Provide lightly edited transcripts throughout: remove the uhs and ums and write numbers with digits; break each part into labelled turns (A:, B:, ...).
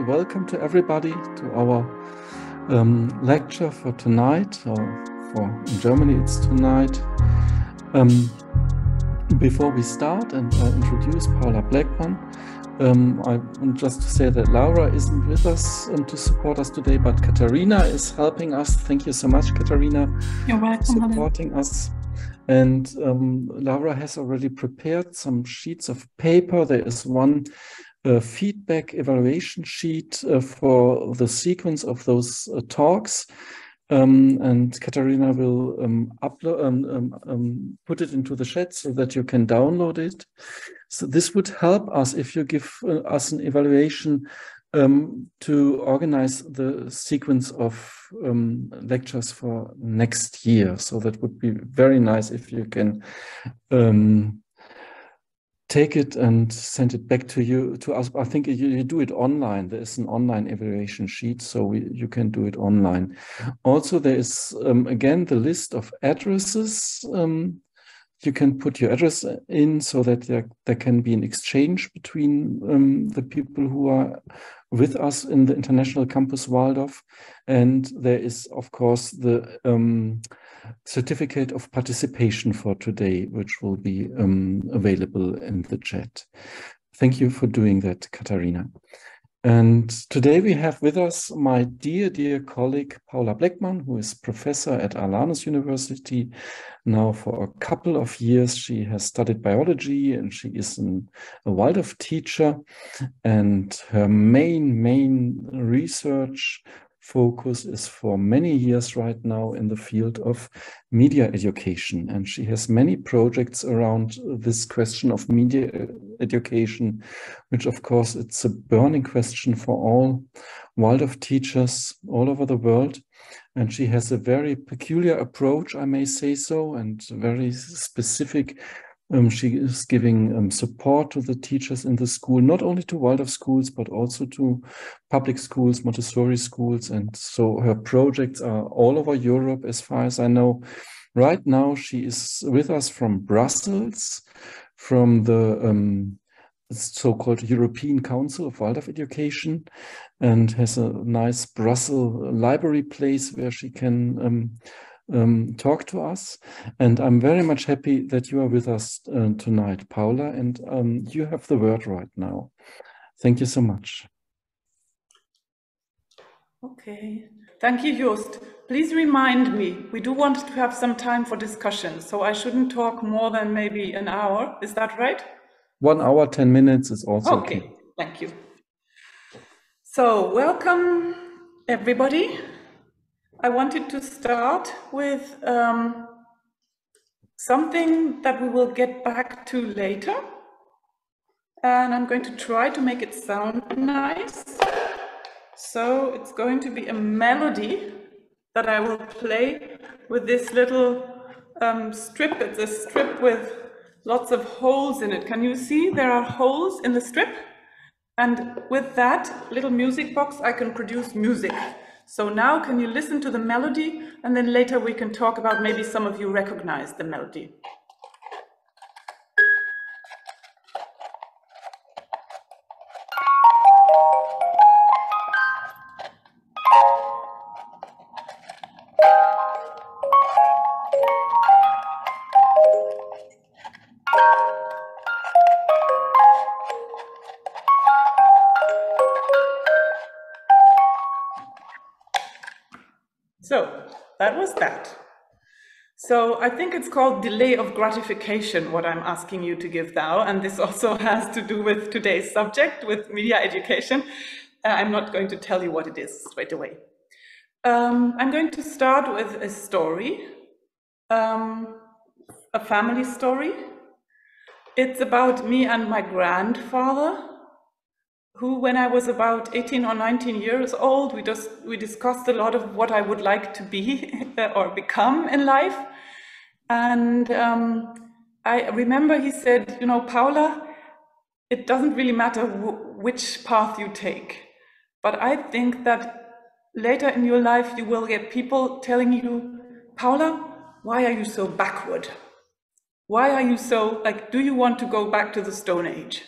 A: welcome to everybody to our lecture for tonight, or in Germany it's tonight. Before we start and introduce Paula Blackman, I want just to say that Laura isn't with us to support us today, but Katharina is helping us. Thank you so much, Katharina.
B: You're welcome,
A: supporting us. And Laura has already prepared some sheets of paper. There is one feedback evaluation sheet for the sequence of those talks. And Katharina will upload, put it into the chat so that you can download it. So this would help us if you give us an evaluation to organize the sequence of lectures for next year. So that would be very nice if you can take it and send it back to us. I think you do it online. There is an online evaluation sheet, so you can do it online. Also, there is, again, the list of addresses. You can put your address in so that there can be an exchange between the people who are with us in the International Campus Walldorf. And there is, of course, the certificate of participation for today, which will be available in the chat. Thank you for doing that, Katharina. And today we have with us my dear colleague, Paula Blackman, who is professor at Aarlanus University. Now for a couple of years, she has studied biology and she is a Waldorf teacher. And her main research focus is for many years right now in the field of media education. And she has many projects around this question of media education, which of course it's a burning question for all Waldorf teachers all over the world. And she has a very peculiar approach, I may say so, and very specific. She is giving support to the teachers in the school, not only to Waldorf schools, but also to public schools, Montessori schools. And so her projects are all over Europe, as far as I know. Right now, she is with us from Brussels, from the so-called European Council of Waldorf Education, and has a nice Brussels library place where she can talk to us. And I'm very much happy that you are with us tonight, Paula, and you have the word right now. Thank you so much.
B: Okay, thank you, Joost. Please remind me, we do want to have some time for discussion, so I shouldn't talk more than maybe an hour. Is that right?
A: 1 hour, 10 minutes is also
B: okay. Thank you. So, welcome everybody. I wanted to start with something that we will get back to later. And I'm going to try to make it sound nice. So it's going to be a melody that I will play with this little strip. It's a strip with lots of holes in it. Can you see there are holes in the strip? And with that little music box, I can produce music. So now can you listen to the melody, and then later we can talk about maybe some of you recognize the melody. So that was that. So I think it's called delay of gratification, what I'm asking you to give now. And this also has to do with today's subject, with media education. I'm not going to tell you what it is straight away. I'm going to start with a story, a family story. It's about me and my grandfather, who, when I was about 18 or 19 years old, we discussed a lot of what I would like to be or become in life. And I remember he said, you know, Paula, it doesn't really matter which path you take, but I think that later in your life you will get people telling you, Paula, why are you so backward? Why are you so, like, do you want to go back to the Stone Age?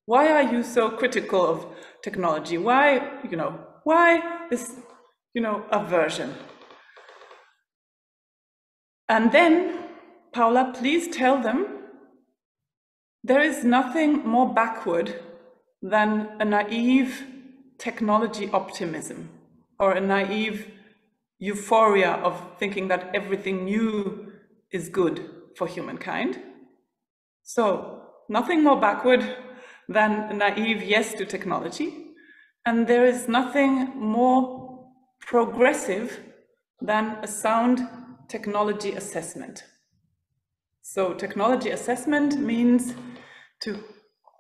B: Why are you so critical of technology? Why, why this, aversion? And then, Paula, please tell them there is nothing more backward than a naive technology optimism or a naive euphoria of thinking that everything new is good for humankind. So nothing more backward than a naive yes to technology. And there is nothing more progressive than a sound technology assessment. So technology assessment means to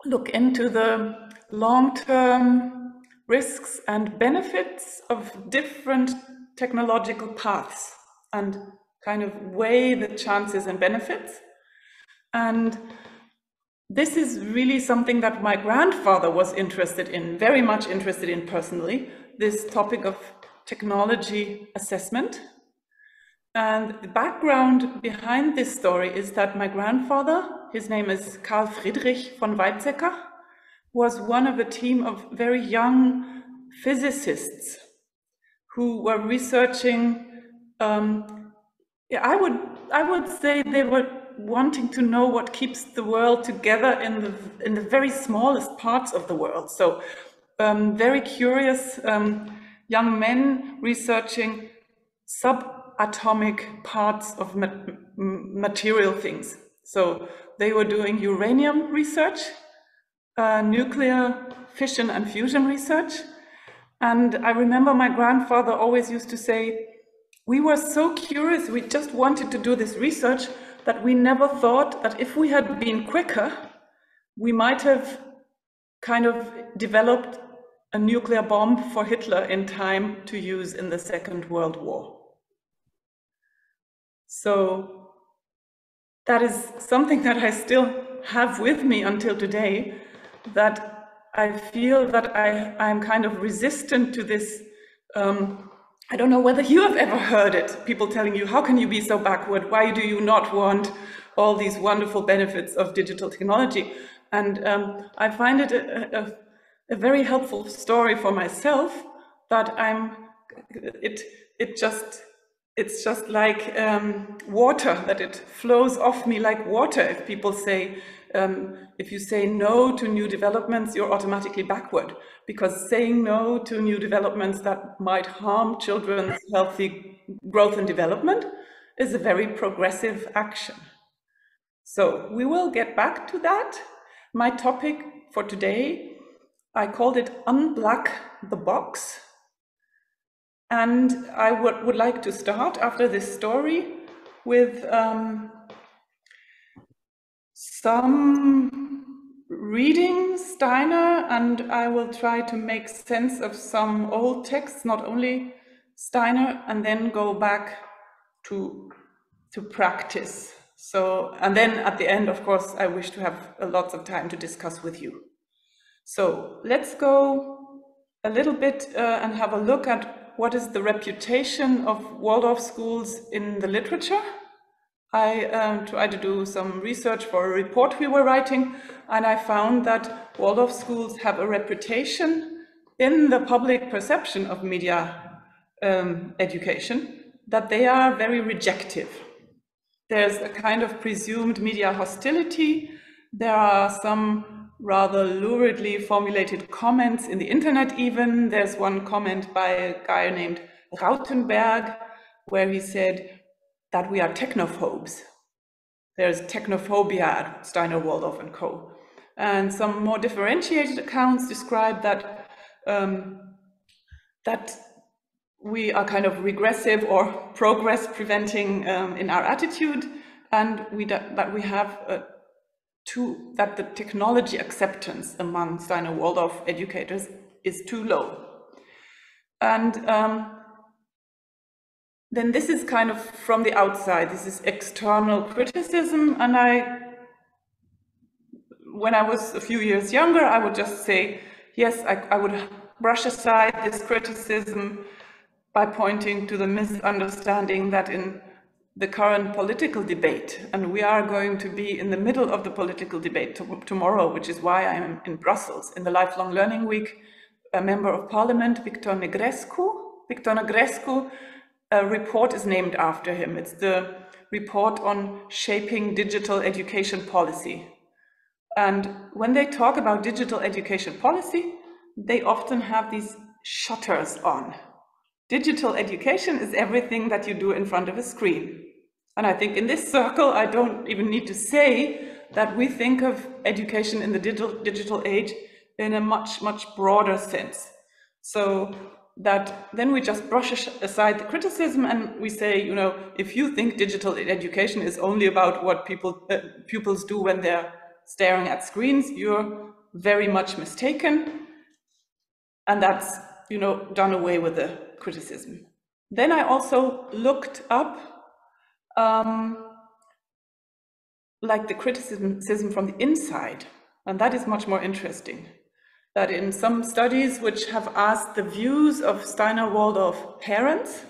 B: look into the long-term risks and benefits of different technological paths and kind of weigh the chances and benefits. And this is really something that my grandfather was interested in, very much interested in personally, this topic of technology assessment. And the background behind this story is that my grandfather, his name is Karl Friedrich von Weizsäcker, was one of a team of very young physicists who were researching, I would say they were wanting to know what keeps the world together in the very smallest parts of the world. So very curious young men researching subatomic parts of material things. So they were doing uranium research, nuclear fission and fusion research. And I remember my grandfather always used to say, we were so curious, we just wanted to do this research that we never thought that if we had been quicker, we might have kind of developed a nuclear bomb for Hitler in time to use in the Second World War. So that is something that I still have with me until today, that I feel that I'm kind of resistant to this. I don't know whether you have ever heard it, people telling you, how can you be so backward? Why do you not want all these wonderful benefits of digital technology? And I find it a very helpful story for myself, that it's just like water, that it flows off me like water. If people say, if you say no to new developments, you're automatically backward, because saying no to new developments that might harm children's healthy growth and development is a very progressive action. So we will get back to that. My topic for today, I called it Unblack the Box. And I would like to start after this story with some reading Steiner, and I will try to make sense of some old texts, not only Steiner, and then go back to practice. So, and then at the end, of course, I wish to have lots of time to discuss with you. So let's go a little bit and have a look at what is the reputation of Waldorf schools in the literature. I tried to do some research for a report we were writing, and I found that Waldorf schools have a reputation in the public perception of media education, that they are very rejective. There's a kind of presumed media hostility. There are some rather luridly formulated comments in the internet even. There's one comment by a guy named Rautenberg, where he said that we are technophobes. There's technophobia at Steiner, Waldorf and Co. And some more differentiated accounts describe that that we are kind of regressive or progress preventing in our attitude, and that we have that the technology acceptance among Steiner Waldorf educators is too low. And then this is kind of from the outside, this is external criticism, and when I was a few years younger, I would just say, yes, I would brush aside this criticism by pointing to the misunderstanding that in the current political debate, and we are going to be in the middle of the political debate tomorrow, which is why I am in Brussels in the Lifelong Learning Week. A member of Parliament, Victor Negrescu, a report is named after him. It's the report on shaping digital education policy. And when they talk about digital education policy, they often have these shutters on. Digital education is everything that you do in front of a screen. And I think in this circle, I don't even need to say that we think of education in the digital age in a much broader sense. So that then we just brush aside the criticism and we say, you know, if you think digital education is only about what pupils do when they're staring at screens, you're very much mistaken. And that's, you know, done away with the criticism. Then I also looked up like the criticism from the inside, and that is much more interesting. That in some studies which have asked the views of Steiner-Waldorf parents,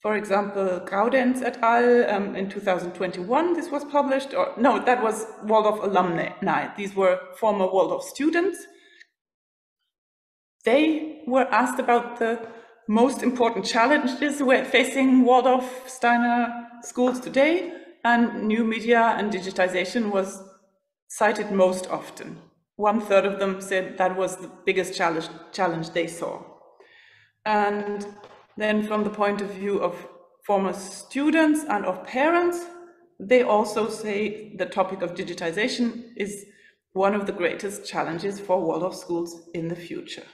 B: for example, Graudenz et al. In 2021, this was published, or no, that was Waldorf alumni. These were former Waldorf students. They were asked about the most important challenges we're facing Waldorf Steiner schools today, and new media and digitization was cited most often. 1/3 of them said that was the biggest challenge they saw. And then from the point of view of former students and of parents, they also say the topic of digitization is one of the greatest challenges for Waldorf schools in the future.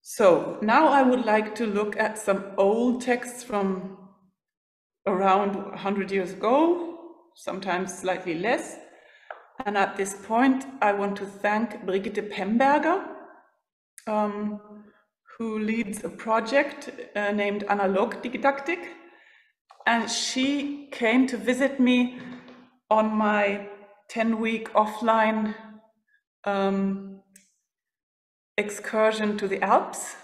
B: So now I would like to look at some old texts from around 100 years ago, sometimes slightly less. And at this point, I want to thank Brigitte Pemberger, who leads a project named Analogdidaktik. And she came to visit me on my 10-week offline excursion to the Alps.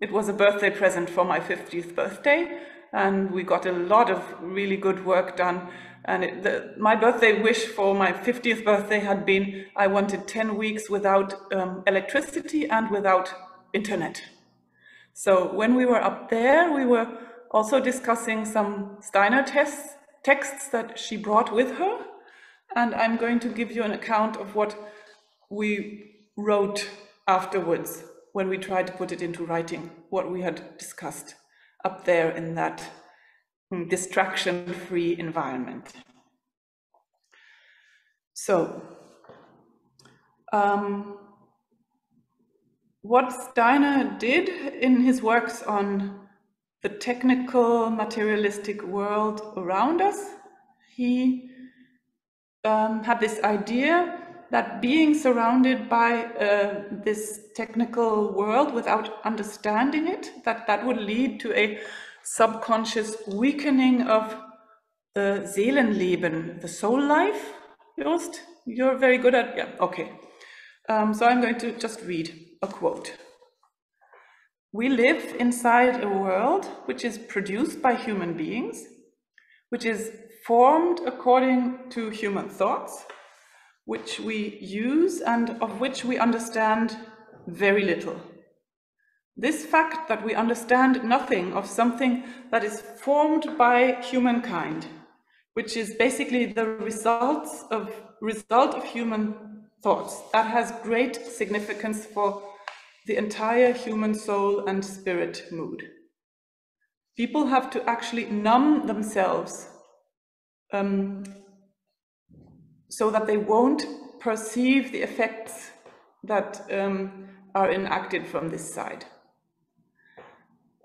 B: It was a birthday present for my 50th birthday, and we got a lot of really good work done. And my birthday wish for my 50th birthday had been, I wanted 10 weeks without electricity and without internet. So when we were up there, we were also discussing some Steiner texts that she brought with her. And I'm going to give you an account of what we wrote afterwards when we tried to put it into writing, what we had discussed up there in that distraction-free environment. So, what Steiner did in his works on the technical, materialistic world around us, he had this idea that being surrounded by this technical world without understanding it, that would lead to a subconscious weakening of the Seelenleben, the soul life. Jost, you're very good at, yeah, okay. So I'm going to just read a quote. We live inside a world which is produced by human beings, which is formed according to human thoughts, which we use and of which we understand very little. This fact that we understand nothing of something that is formed by humankind, which is basically the result of human thoughts, that has great significance for the entire human soul and spirit mood. People have to actually numb themselves so that they won't perceive the effects that are enacted from this side.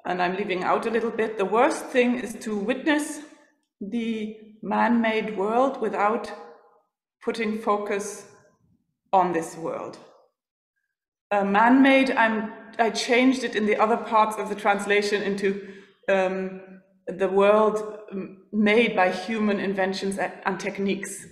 B: And I'm leaving out a little bit. The worst thing is to witness the man-made world without putting focus on this world. Man-made, I changed it in the other parts of the translation into the world made by human inventions and techniques.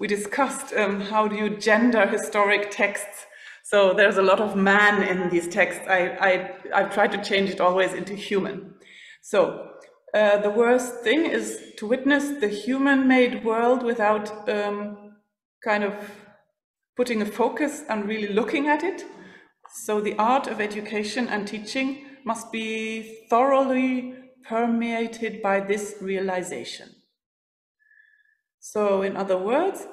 B: We discussed how do you gender historic texts. So there's a lot of man in these texts. I've tried to change it always into human. So The worst thing is to witness the human-made world without kind of putting a focus and really looking at it. So the art of education and teaching must be thoroughly permeated by this realization. So in other words,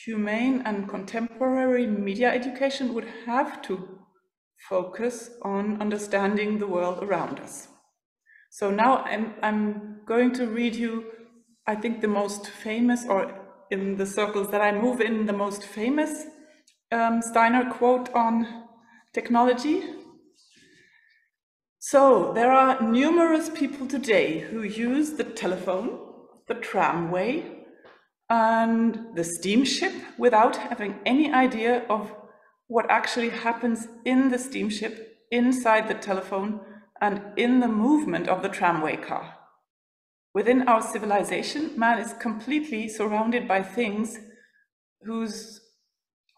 B: humane and contemporary media education would have to focus on understanding the world around us. So now I'm going to read you, I think, the most famous, or in the circles that I move in, the most famous Steiner quote on technology. So there are numerous people today who use the telephone, the tramway, and the steamship without having any idea of what actually happens in the steamship, inside the telephone, and in the movement of the tramway car. Within our civilization, man is completely surrounded by things whose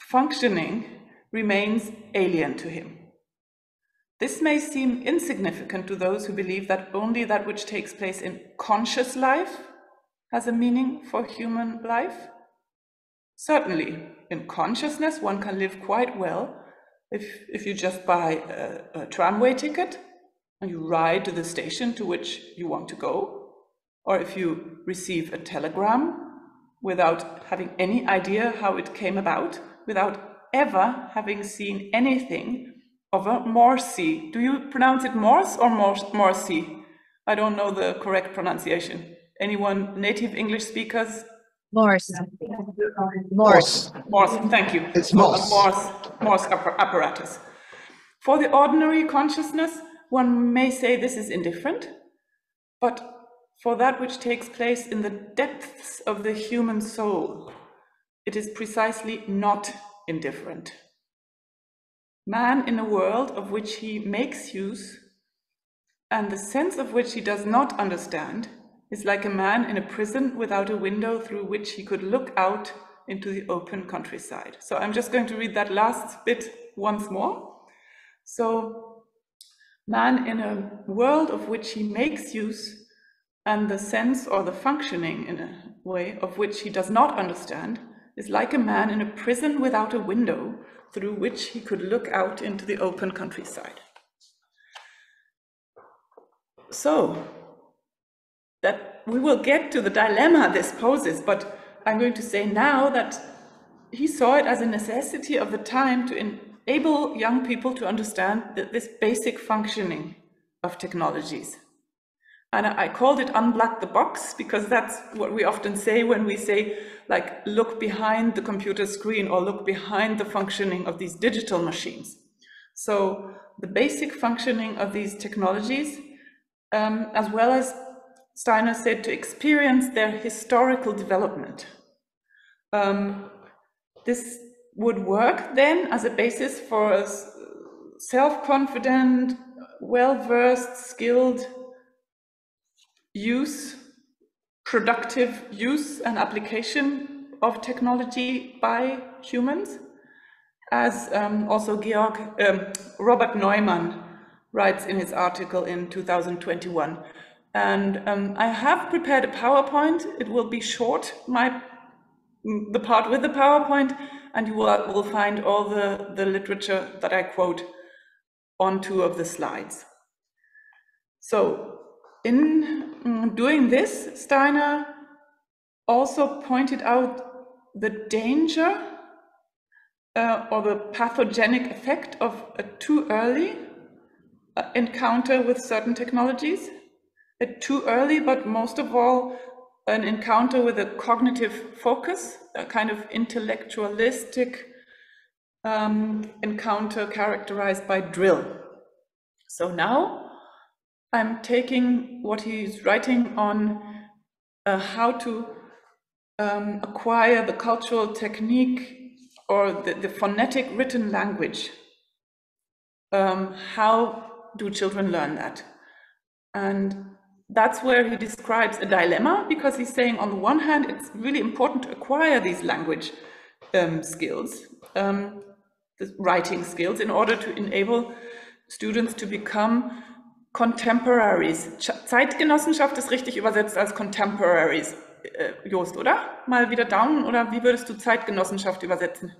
B: functioning remains alien to him. This may seem insignificant to those who believe that only that which takes place in conscious life has a meaning for human life. Certainly, in consciousness, one can live quite well if you just buy a tramway ticket and you ride to the station to which you want to go, or if you receive a telegram without having any idea how it came about, without ever having seen anything of a Morse. Do you pronounce it Morse or Morse? I don't know the correct pronunciation. Anyone, native English speakers?
C: Morse.
B: Morse, thank you.
D: It's Morse.
B: Morse apparatus. For the ordinary consciousness, one may say this is indifferent, but for that which takes place in the depths of the human soul, it is precisely not indifferent. Man in a world of which he makes use, and the sense of which he does not understand, is like a man in a prison without a window through which he could look out into the open countryside. So I'm just going to read that last bit once more. So, man in a world of which he makes use, and the sense or the functioning in a way of which he does not understand, is like a man in a prison without a window through which he could look out into the open countryside. So, that we will get to the dilemma this poses, but I'm going to say now that he saw it as a necessity of the time to enable young people to understand this basic functioning of technologies. And I called it unblock the box, because that's what we often say when we say, like, look behind the computer screen or look behind the functioning of these digital machines. So the basic functioning of these technologies, as well as Steiner said, to experience their historical development. This would work then as a basis for a self-confident, well-versed, skilled use, productive use and application of technology by humans, as also Robert Neumann writes in his article in 2021. And I have prepared a PowerPoint. It will be short, the part with the PowerPoint, and you will find all the literature that I quote on 2 of the slides. So in doing this, Steiner also pointed out the danger or the pathogenic effect of a too early encounter with certain technologies. Too early, but most of all, an encounter with a cognitive focus, a kind of intellectualistic encounter characterized by drill. So now I'm taking what he's writing on how to acquire the cultural technique or the phonetic written language. How do children learn that? And that's where he describes a dilemma, because he's saying, on the one hand, it's really important to acquire these language skills, the writing skills, in order to enable students to become Contemporaries. Zeitgenossenschaft ist richtig übersetzt als Contemporaries. Jost, oder? Mal wieder down, oder wie würdest du Zeitgenossenschaft übersetzen?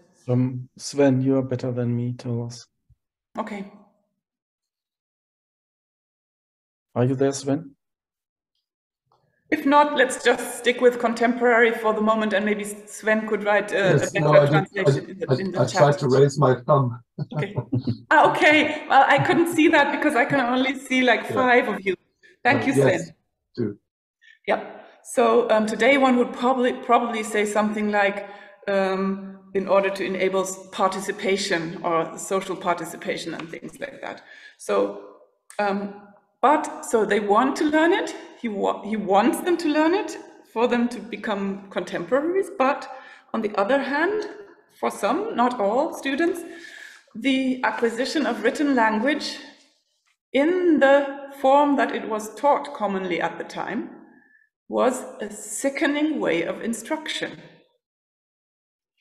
A: Sven, you are better than me, tell us.
B: Okay.
A: Are you there, Sven?
B: If not, let's just stick with contemporary for the moment, and maybe Sven could write a better translation in the chat.
C: I tried to raise my thumb.
B: Okay. Okay. Well, I couldn't see that because I can only see like 5 of you. Thank you, Sven.
C: Yes, too.
B: Yeah. So today one would probably say something like, in order to enable participation or social participation and things like that. So, so they want to learn it. He wants them to learn it for them to become contemporaries. But on the other hand, for some, not all students, the acquisition of written language in the form that it was taught commonly at the time was a sickening way of instruction,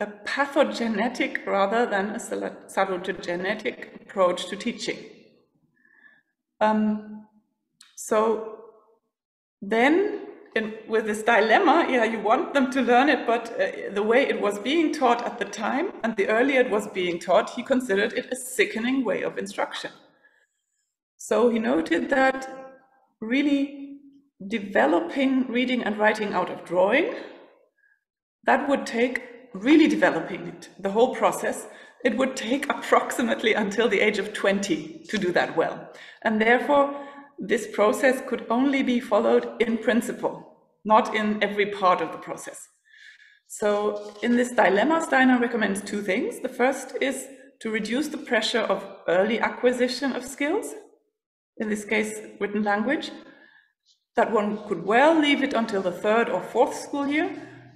B: a pathogenetic rather than a salutogenetic approach to teaching. So then, with this dilemma, you want them to learn it, but the way it was being taught at the time, and the earlier it was being taught, he considered it a sickening way of instruction. So he noted that really developing reading and writing out of drawing, that would take, really developing it, the whole process, it would take approximately until the age of 20 to do that well. And therefore, this process could only be followed in principle, not in every part of the process. So in this dilemma, Steiner recommends 2 things. The first is to reduce the pressure of early acquisition of skills, in this case, written language, that one could well leave it until the 3rd or 4th school year.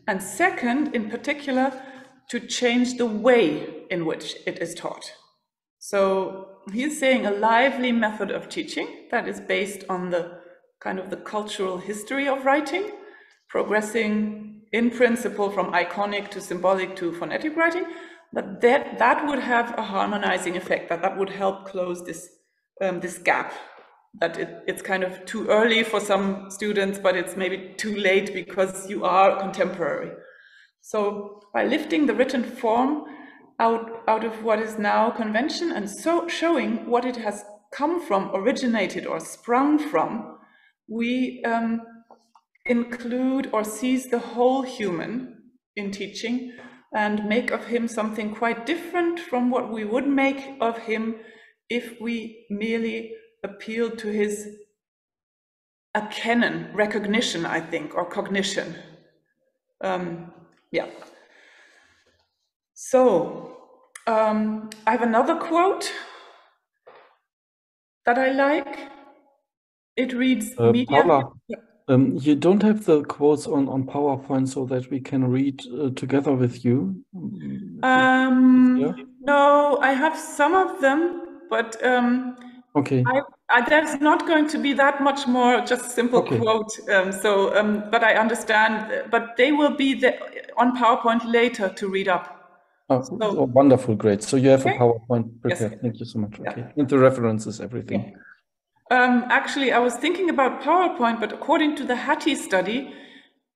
B: And second, in particular, to change the way in which it is taught. So he's saying a lively method of teaching that is based on the kind of the cultural history of writing, progressing in principle from iconic to symbolic to phonetic writing, that would have a harmonizing effect, that would help close this, this gap, that it's kind of too early for some students, but it's maybe too late because you are contemporary. So by lifting the written form out of what is now convention and so showing what it has come from, originated or sprung from, we include or seize the whole human in teaching and make of him something quite different from what we would make of him if we merely appealed to his erkennen, recognition, I think, or cognition. Yeah. So I have another quote that I like. It reads, media.
A: Paula, you don't have the quotes on PowerPoint so that we can read together with you? Yeah?
B: No, I have some of them, but
A: okay.
B: There's not going to be that much more just simple quote. But I understand, but they will be on PowerPoint later to read up.
A: Oh, wonderful, great. So you have a PowerPoint prepared. Yes. Thank you so much. Okay. And the references, everything.
B: Yeah. Actually, I was thinking about PowerPoint, but according to the Hattie study,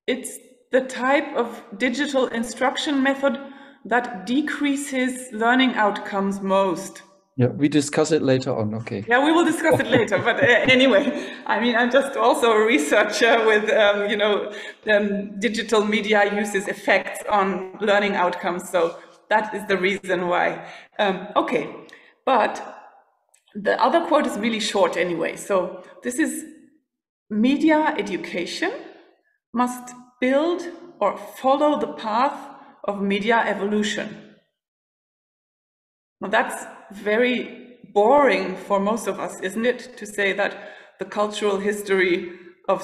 B: it's the type of digital instruction method that decreases learning outcomes most.
A: Yeah, we discuss it later on, okay.
B: Yeah, we will discuss it later, but anyway, I mean, I'm just also a researcher with, you know, digital media uses effects on learning outcomes, so that is the reason why. Okay, but the other quote is really short anyway. So this is, media education must build or follow the path of media evolution. Now that's very boring for most of us, isn't it? To say that the cultural history of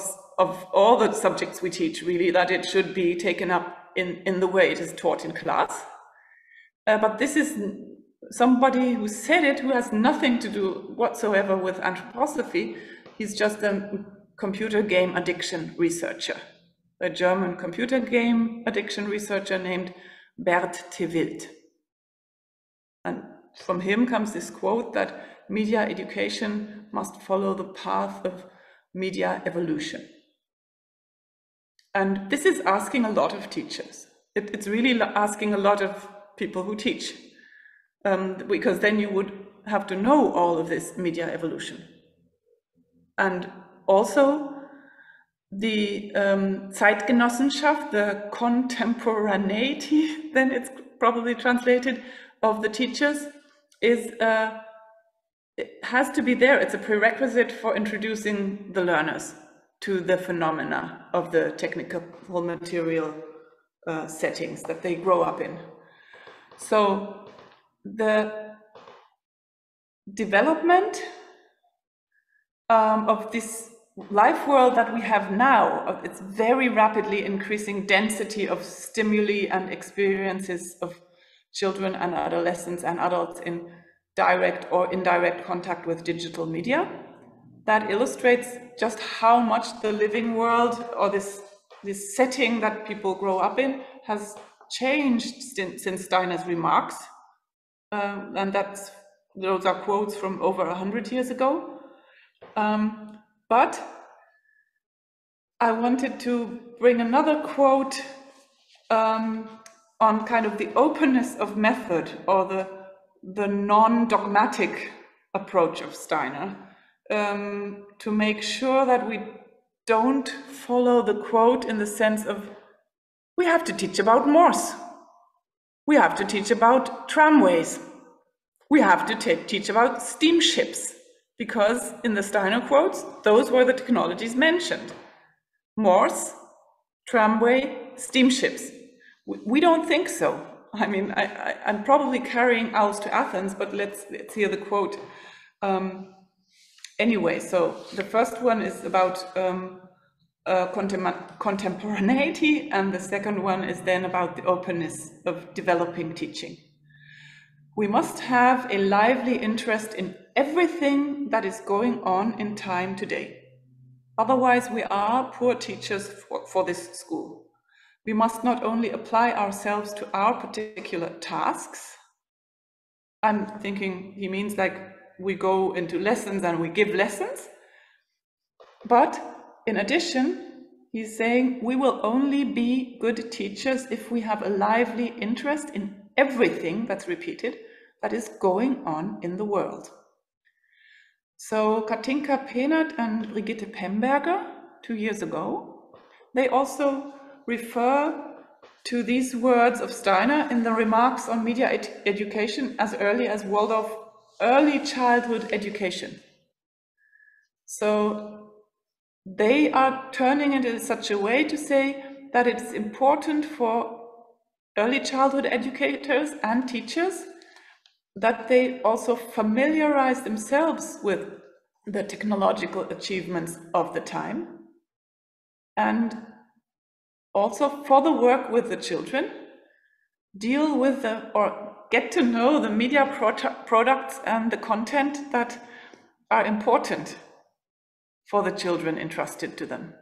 B: all the subjects we teach, really, that it should be taken up in the way it is taught in class. But this is somebody who said it who has nothing to do whatsoever with anthroposophy. He's just a computer game addiction researcher, a German computer game addiction researcher named Bert Tewild. And from him comes this quote that media education must follow the path of media evolution. And this is asking a lot of teachers. It's really asking a lot of people who teach, because then you would have to know all of this media evolution. And also the Zeitgenossenschaft, the contemporaneity, then it's probably translated, of the teachers is it has to be there. It's a prerequisite for introducing the learners to the phenomena of the technical material settings that they grow up in. So the development of this life world that we have now, of its very rapidly increasing density of stimuli and experiences of children and adolescents and adults in direct or indirect contact with digital media, that illustrates just how much the living world, or this setting that people grow up in, has changed since Steiner's remarks. And those are quotes from over 100 years ago. But I wanted to bring another quote on kind of the openness of method, or the non-dogmatic approach of Steiner, to make sure that we don't follow the quote in the sense of, we have to teach about Morse, we have to teach about tramways, we have to teach about steamships, because in the Steiner quotes, those were the technologies mentioned. Morse, tramway, steamships. We don't think so. I mean, I'm probably carrying owls to Athens, but let's hear the quote. Anyway, so the first one is about contemporaneity, and the second one is then about the openness of developing teaching. We must have a lively interest in everything that is going on in time today. Otherwise, we are poor teachers for this school. We must not only apply ourselves to our particular tasks. I'm thinking he means like we go into lessons and we give lessons. But in addition, he's saying we will only be good teachers if we have a lively interest in everything that's repeated, that is going on in the world. So Katinka Penert and Brigitte Pemberger, 2 years ago, they also refer to these words of Steiner in the remarks on media education as early as Waldorf early childhood education. So they are turning it in such a way to say that it's important for early childhood educators and teachers that they also familiarize themselves with the technological achievements of the time, and also for the work with the children, deal with or get to know the media products and the content that are important for the children entrusted to them.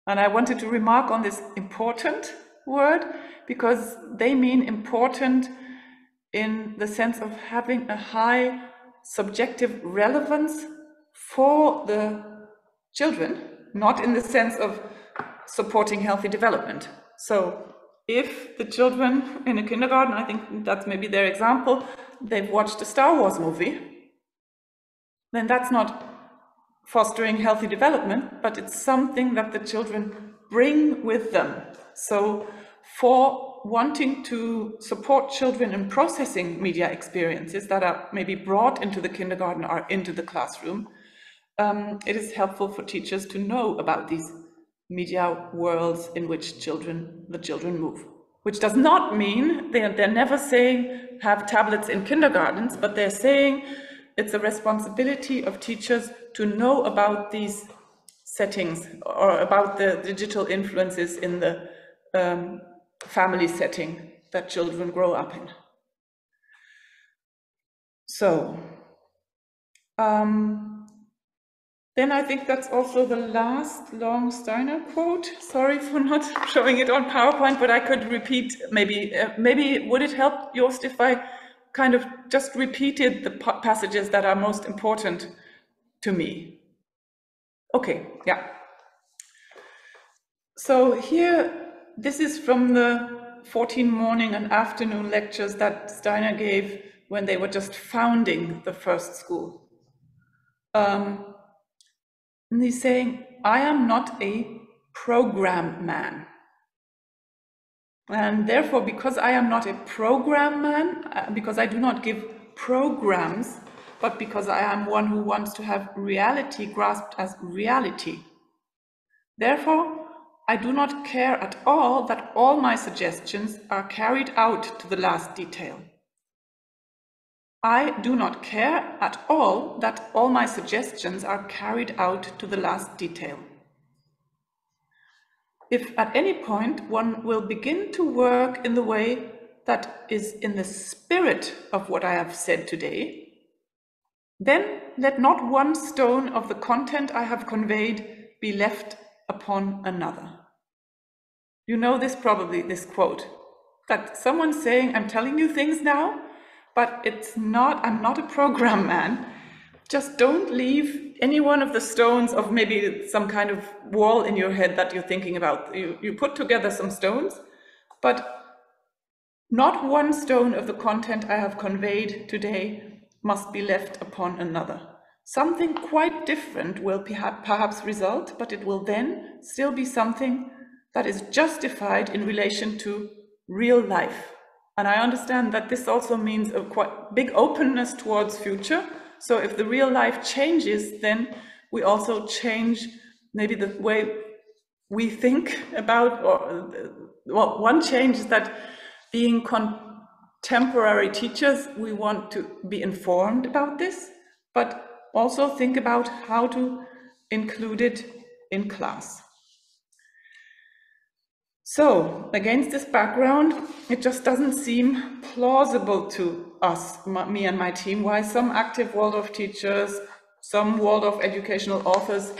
B: And I wanted to remark on this important word, because they mean important in the sense of having a high subjective relevance for the children, not in the sense of supporting healthy development. So if the children in a kindergarten, I think that's maybe their example, they've watched a Star Wars movie, then that's not fostering healthy development, but it's something that the children bring with them. So for wanting to support children in processing media experiences that are maybe brought into the kindergarten or into the classroom, it is helpful for teachers to know about these media worlds in which the children move. Which does not mean, they're never saying have tablets in kindergartens, but they're saying it's a responsibility of teachers to know about these settings, or about the digital influences in the family setting that children grow up in. So, then I think that's also the last long Steiner quote. Sorry for not showing it on PowerPoint, but I could repeat, maybe would it help, Joost, if I kind of just repeated the passages that are most important to me. Okay, yeah. So here, this is from the 14 morning and afternoon lectures that Steiner gave when they were just founding the first school. And he's saying, I am not a program man. And therefore, because I am not a program man, because I do not give programs, but because I am one who wants to have reality grasped as reality. Therefore, I do not care at all that all my suggestions are carried out to the last detail. I do not care at all that all my suggestions are carried out to the last detail. If at any point one will begin to work in the way that is in the spirit of what I have said today, then let not one stone of the content I have conveyed be left upon another. You know this probably, this quote, that someone's saying, I'm telling you things now, but I'm not a program man. Just don't leave any one of the stones of maybe some kind of wall in your head that you're thinking about. You put together some stones, but not one stone of the content I have conveyed today must be left upon another. Something quite different will perhaps result, but it will then still be something that is justified in relation to real life. And I understand that this also means a quite big openness towards future. So if the real life changes, then we also change maybe the way we think about, or well, one change is that being contemporary teachers, we want to be informed about this, but also think about how to include it in class. So, against this background, it just doesn't seem plausible to us, me and my team, why some active Waldorf teachers, some Waldorf educational authors,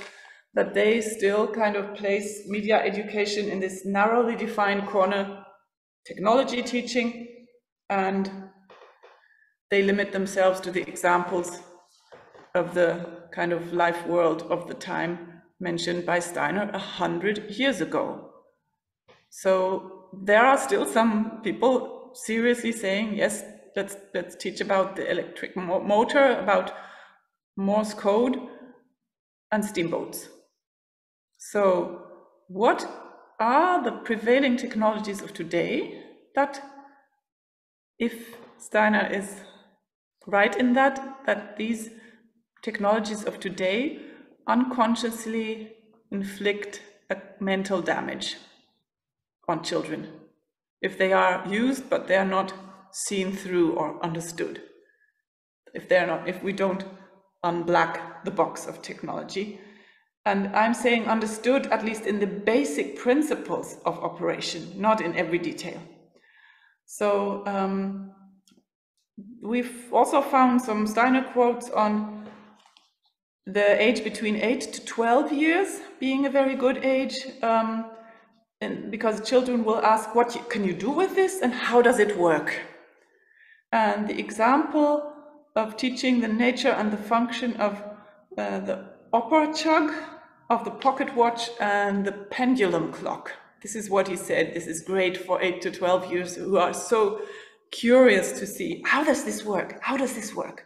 B: that they still kind of place media education in this narrowly defined corner, technology teaching, and they limit themselves to the examples of the kind of life world of the time mentioned by Steiner 100 years ago. So there are still some people seriously saying, yes, let's teach about the electric motor, about Morse code and steamboats. So what are the prevailing technologies of today that, if Steiner is right in that these technologies of today unconsciously inflict a mental damage on children, if they are used but they are not seen through or understood, if we don't unblack the box of technology. And I'm saying understood at least in the basic principles of operation, not in every detail. So we've also found some Steiner quotes on the age between 8 to 12 years being a very good age, and because children will ask, what can you do with this and how does it work? And the example of teaching the nature and the function of the opera chug, of the pocket watch and the pendulum clock. This is what he said. This is great for 8 to 12 years who are so curious to see, how does this work? How does this work?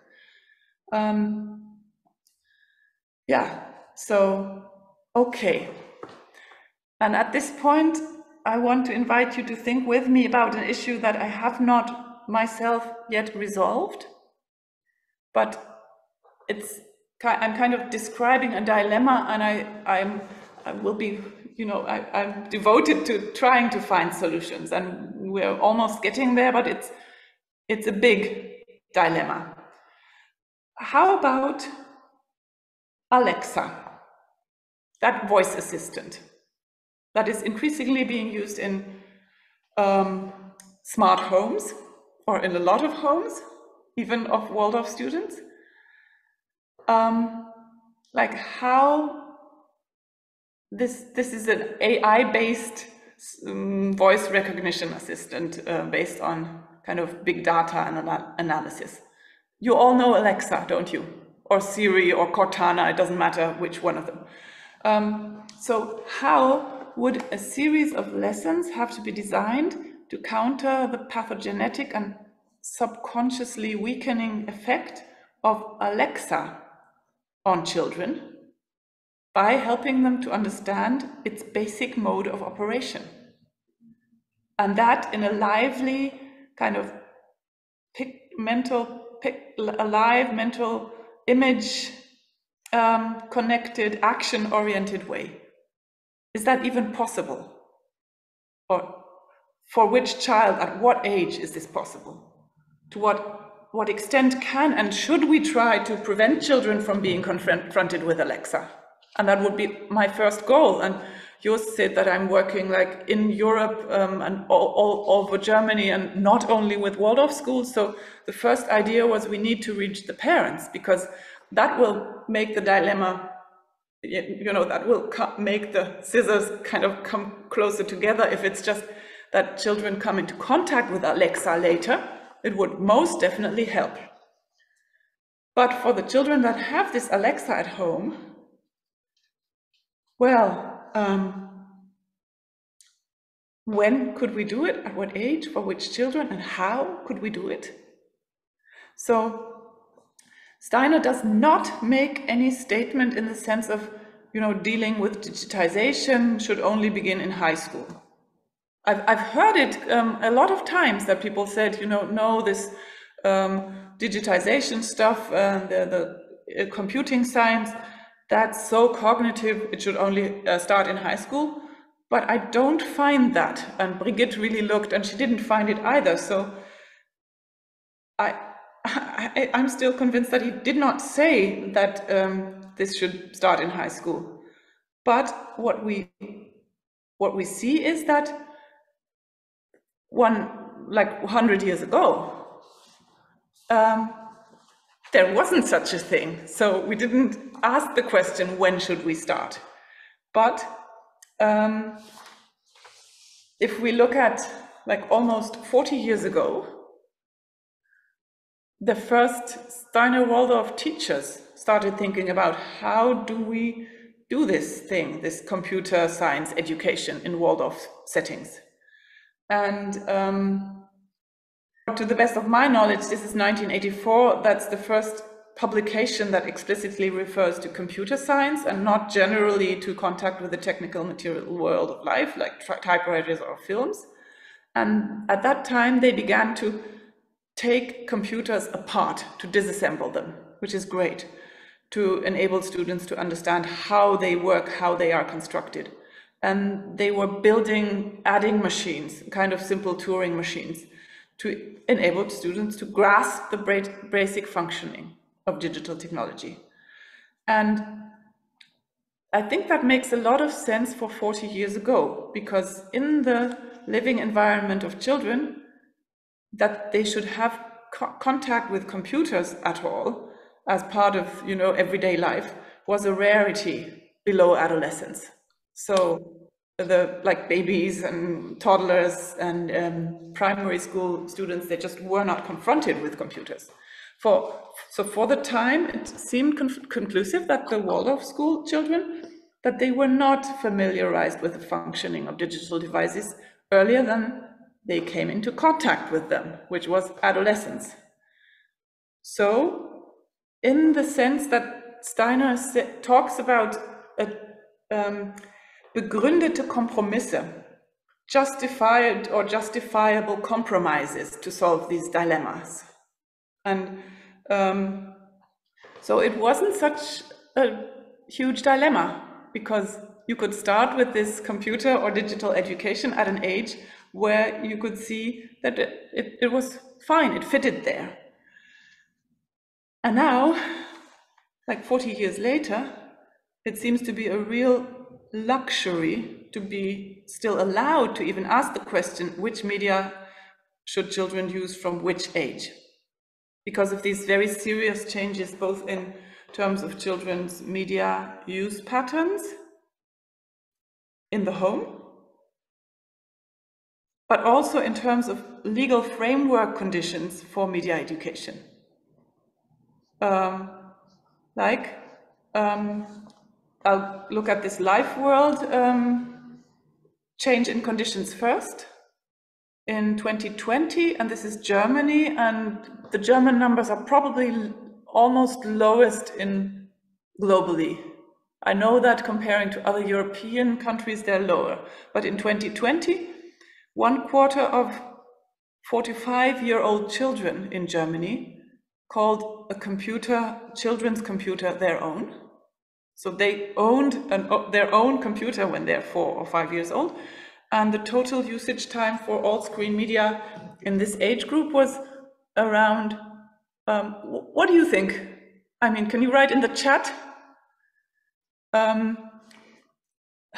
B: Yeah, so, okay. And at this point, I want to invite you to think with me about an issue that I have not myself yet resolved, but I'm kind of describing a dilemma, and I will be, I'm devoted to trying to find solutions, and we're almost getting there, but it's a big dilemma. How about Alexa, that voice assistant that is increasingly being used in smart homes, or in a lot of homes, even of Waldorf students? Like how this is an AI-based voice recognition assistant based on kind of big data analysis. You all know Alexa, don't you? Or Siri or Cortana, it doesn't matter which one of them. So how would a series of lessons have to be designed to counter the pathogenetic and subconsciously weakening effect of Alexa on children by helping them to understand its basic mode of operation? And that in a lively kind of alive mental image connected, action-oriented way. Is that even possible? Or for which child, at what age is this possible? To what extent can and should we try to prevent children from being confronted with Alexa? And that would be my first goal. And Joost said that I'm working like in Europe and all over Germany, and not only with Waldorf schools. So the first idea was we need to reach the parents, because that will make the dilemma, you know, that will make the scissors kind of come closer together. If it's just that children come into contact with Alexa later, it would most definitely help. But for the children that have this Alexa at home, well, when could we do it? At what age? For which children? And how could we do it? So Steiner does not make any statement in the sense of, you know, dealing with digitization should only begin in high school. I've heard it a lot of times that people said, you know, no, this digitization stuff, the computing science, that's so cognitive, it should only start in high school. But I don't find that. And Brigitte really looked and she didn't find it either. So I'm still convinced that he did not say that this should start in high school. But what we see is that 100 years ago, there wasn't such a thing. So we didn't ask the question, when should we start? But if we look at like almost 40 years ago, the first Steiner Waldorf teachers started thinking about how do we do this thing, this computer science education in Waldorf settings. And to the best of my knowledge, this is 1984. That's the first publication that explicitly refers to computer science and not generally to contact with the technical material world of life, like typewriters or films. And at that time, they began to take computers apart, to disassemble them, which is great, to enable students to understand how they work, how they are constructed. And they were building adding machines, kind of simple Turing machines, to enable students to grasp the basic functioning of digital technology. And I think that makes a lot of sense for 40 years ago, because in the living environment of children, that they should have contact with computers at all as part of, you know, everyday life was a rarity below adolescence. So like babies and toddlers and primary school students, they just were not confronted with computers. So for the time, it seemed conclusive that the Waldorf school children, that they were not familiarized with the functioning of digital devices earlier than they came into contact with them, which was adolescence. So in the sense that Steiner talks about begründete Kompromisse, justified or justifiable compromises to solve these dilemmas. And so it wasn't such a huge dilemma, because you could start with this computer or digital education at an age where you could see that it was fine, it fitted there. And now, like 40 years later, it seems to be a real luxury to be still allowed to even ask the question, which media should children use from which age? Because of these very serious changes, both in terms of children's media use patterns in the home, but also in terms of legal framework conditions for media education. I'll look at this LifeWorld change in conditions first in 2020, and this is Germany, and the German numbers are probably almost lowest in globally. I know that comparing to other European countries, they're lower, but in 2020, 1/4 of 45-year-old children in Germany called a children's computer, their own. So they owned their own computer when they're 4 or 5 years old. And the total usage time for all screen media in this age group was around, what do you think? I mean, can you write in the chat?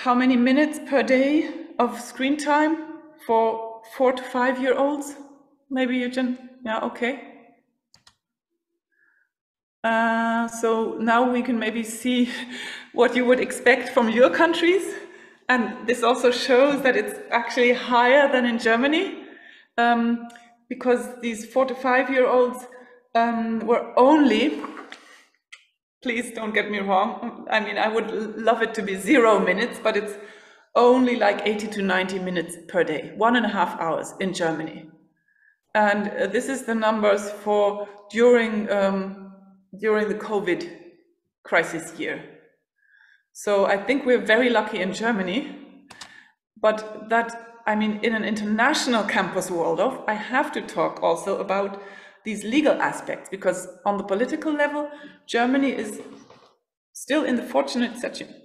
B: How many minutes per day of screen time for 4 to 5-year-olds? Maybe you can, yeah, okay. So now we can maybe see what you would expect from your countries. And this also shows that it's actually higher than in Germany, because these 4 to 5-year-olds were only, please don't get me wrong, I mean, I would love it to be 0 minutes, but it's only like 80 to 90 minutes per day, 1.5 hours in Germany. And this is the numbers for during the COVID crisis year. So I think we're very lucky in Germany, but that, I mean, in an international campus Waldorf, I have to talk also about these legal aspects, because on the political level, Germany is still in the fortunate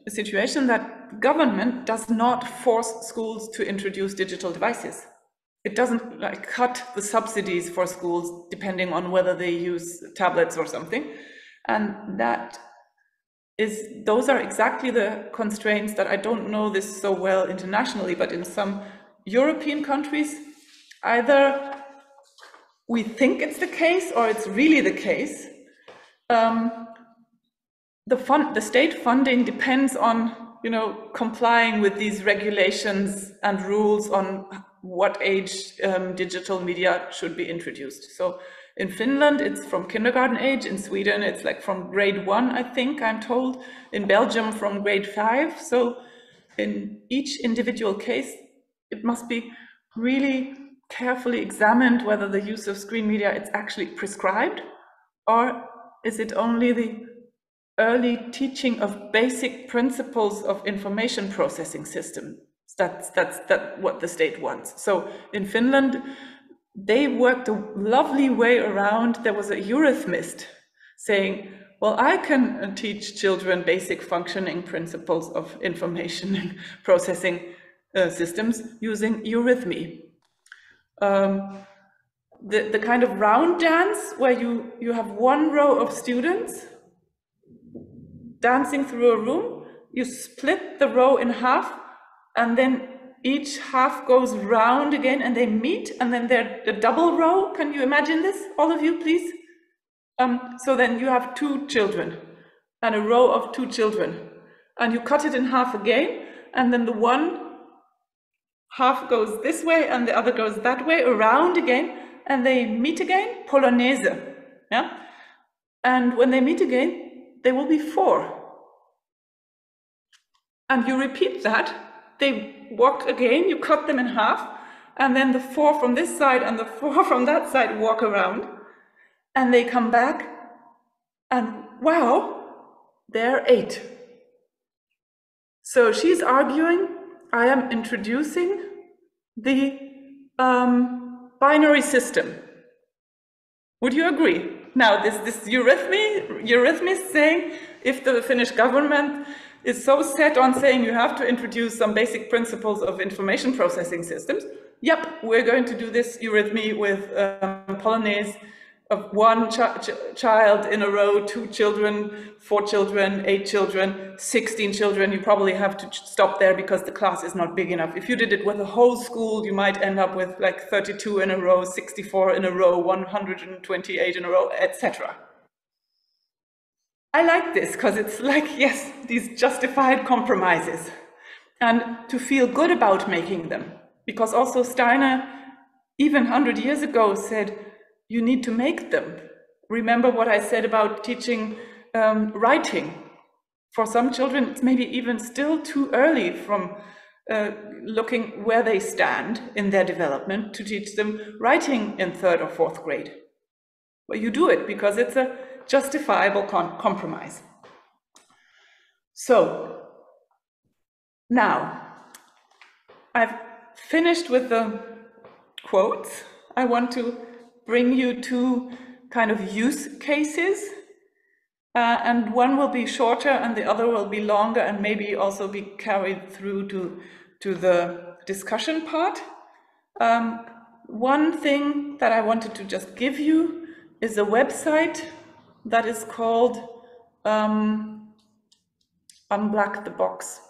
B: situation that government does not force schools to introduce digital devices. It doesn't like cut the subsidies for schools depending on whether they use tablets or something. And those are exactly the constraints that I don't know this so well internationally, but in some European countries, either we think it's the case or it's really the case. The state funding depends on, complying with these regulations and rules on what age digital media should be introduced. So in Finland, it's from kindergarten age. In Sweden, it's like from grade 1, I think, I'm told. In Belgium, from grade 5. So in each individual case, it must be really carefully examined whether the use of screen media is actually prescribed, or is it only the early teaching of basic principles of information processing system. That's what the state wants. So in Finland, they worked a lovely way around. There was a Eurythmist saying, well, I can teach children basic functioning principles of information processing systems using Eurythmy. The kind of round dance where you have one row of students dancing through a room, you split the row in half, and then each half goes round again and they meet, and then they're a double row. Can you imagine this, all of you, please? So then you have 2 children and a row of 2 children, and you cut it in half again, and then the one half goes this way and the other goes that way, around again, and they meet again, Polonaise, yeah? And when they meet again, they will be 4. And you repeat that. They walk again, you cut them in half, and then the 4 from this side and the 4 from that side walk around, and they come back, and wow, they're 8. So she's arguing, I am introducing the binary system. Would you agree? Now, this Eurythmy is saying, if the Finnish government is so set on saying you have to introduce some basic principles of information processing systems, yep, we're going to do this Eurythmy with Polonaise of 1 child in a row, 2 children, 4 children, 8 children, 16 children. You probably have to stop there because the class is not big enough. If you did it with a whole school, you might end up with like 32 in a row, 64 in a row, 128 in a row, etc. I like this because it's like, yes, these justified compromises, and to feel good about making them. because also Steiner, even 100 years ago, said you need to make them. Remember what I said about teaching writing. For some children, it's maybe even still too early from looking where they stand in their development to teach them writing in 3rd or 4th grade. But you do it because it's a justifiable compromise. So now I've finished with the quotes. I want to bring you 2 kind of use cases, and one will be shorter and the other will be longer and maybe also be carried through to the discussion part. One thing that I wanted to just give you is a website that is called Unblack the Box.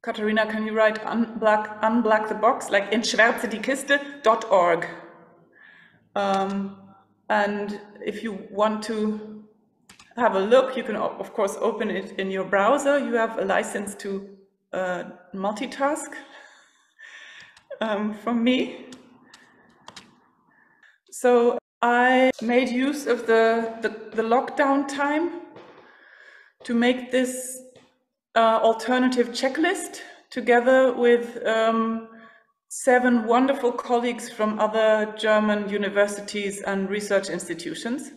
B: Katharina, can you write unblack the box, like entschwärzedikiste.org? And if you want to have a look, you can of course open it in your browser. You have a license to multitask from me. So I made use of the lockdown time to make this alternative checklist together with 7 wonderful colleagues from other German universities and research institutions.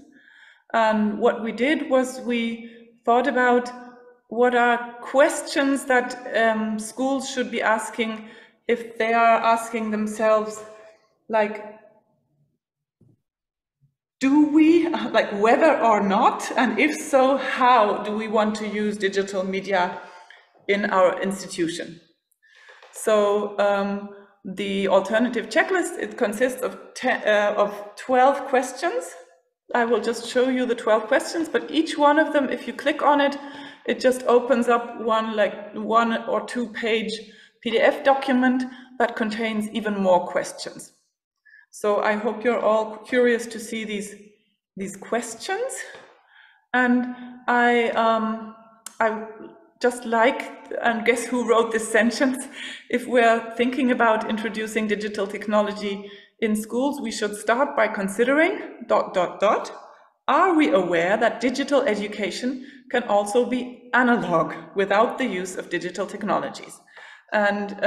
B: And what we did was we thought about what are questions that schools should be asking if they are asking themselves, like, do we, like, whether or not, and if so, how do we want to use digital media in our institution? So the alternative checklist, it consists of 12 questions. I will just show you the 12 questions, but each one of them, if you click on it, it just opens up one or 2 page PDF document that contains even more questions. So I hope you're all curious to see these questions. And I just like, and guess who wrote this sentence? If we're thinking about introducing digital technology in schools, we should start by considering ... Are we aware that digital education can also be analog without the use of digital technologies? And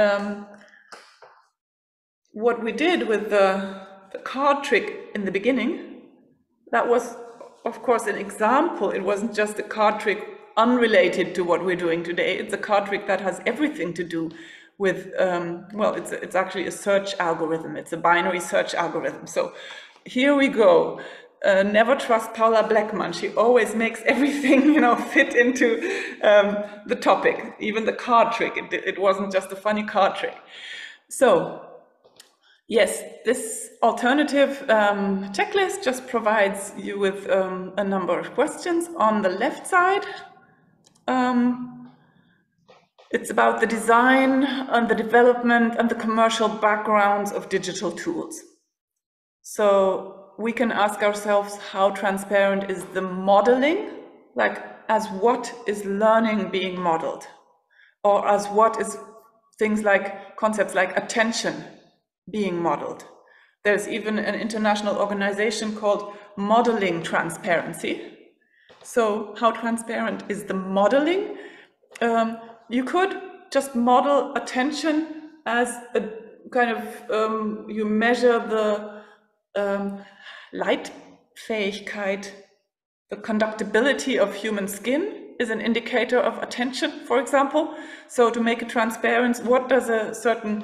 B: what we did with the card trick in the beginning, that was, of course, an example. It wasn't just a card trick unrelated to what we're doing today. It's a card trick that has everything to do with, well, it's actually a search algorithm. It's a binary search algorithm. So here we go. Never trust Paula Blackman. She always makes everything, fit into the topic, even the card trick. It wasn't just a funny card trick. So yes, this alternative checklist just provides you with a number of questions. On the left side, it's about the design and the development and the commercial backgrounds of digital tools. So we can ask ourselves, how transparent is the modeling? Like, as what is learning being modeled? Or as what is things like concepts like attention being modeled? There's even an international organization called Modeling Transparency. So how transparent is the modeling? You could just model attention as a kind of, you measure the Leitfähigkeit, the conductibility of human skin is an indicator of attention, for example. So to make it transparent, what does a certain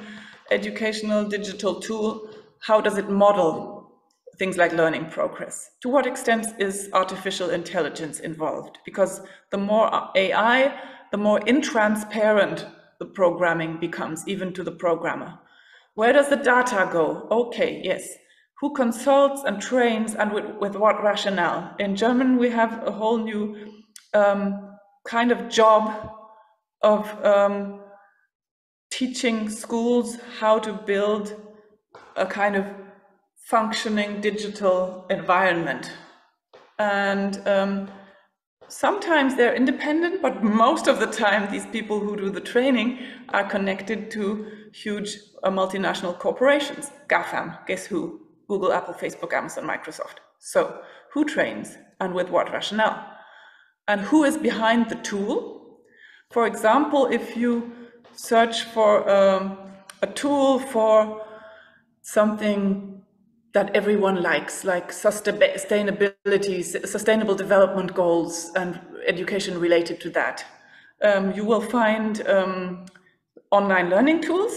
B: educational digital tool, how does it model things like learning progress? To what extent is artificial intelligence involved? Because the more AI, the more intransparent the programming becomes, even to the programmer. Where does the data go? Okay, yes. Who consults and trains, and with what rationale? In German, we have a whole new kind of job of teaching schools how to build a kind of functioning digital environment. And sometimes they're independent, but most of the time these people who do the training are connected to huge multinational corporations. GAFAM, guess who? Google, Apple, Facebook, Amazon, Microsoft. So who trains and with what rationale? And who is behind the tool? For example, if you search for a tool for something that everyone likes, like sustainability, sustainable development goals and education related to that, you will find online learning tools,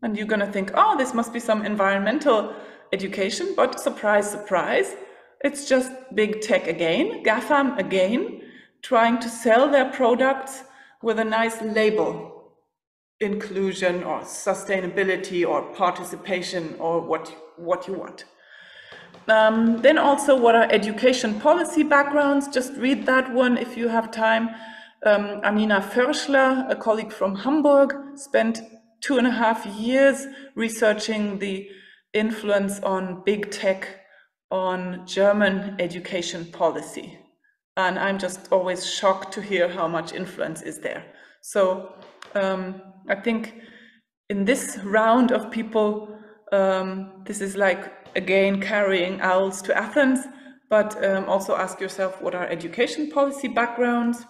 B: and you're going to think, oh, this must be some environmental education, but surprise, surprise, it's just big tech again, GAFAM again, trying to sell their products with a nice label, inclusion or sustainability or participation or what you want. Then also, what are education policy backgrounds? Just read that one if you have time. Anina Förschler, a colleague from Hamburg, spent 2.5 years researching the influence on big tech on German education policy. And I'm just always shocked to hear how much influence is there. So I think in this round of people, this is like, again, carrying owls to Athens, but also ask yourself, what are education policy backgrounds?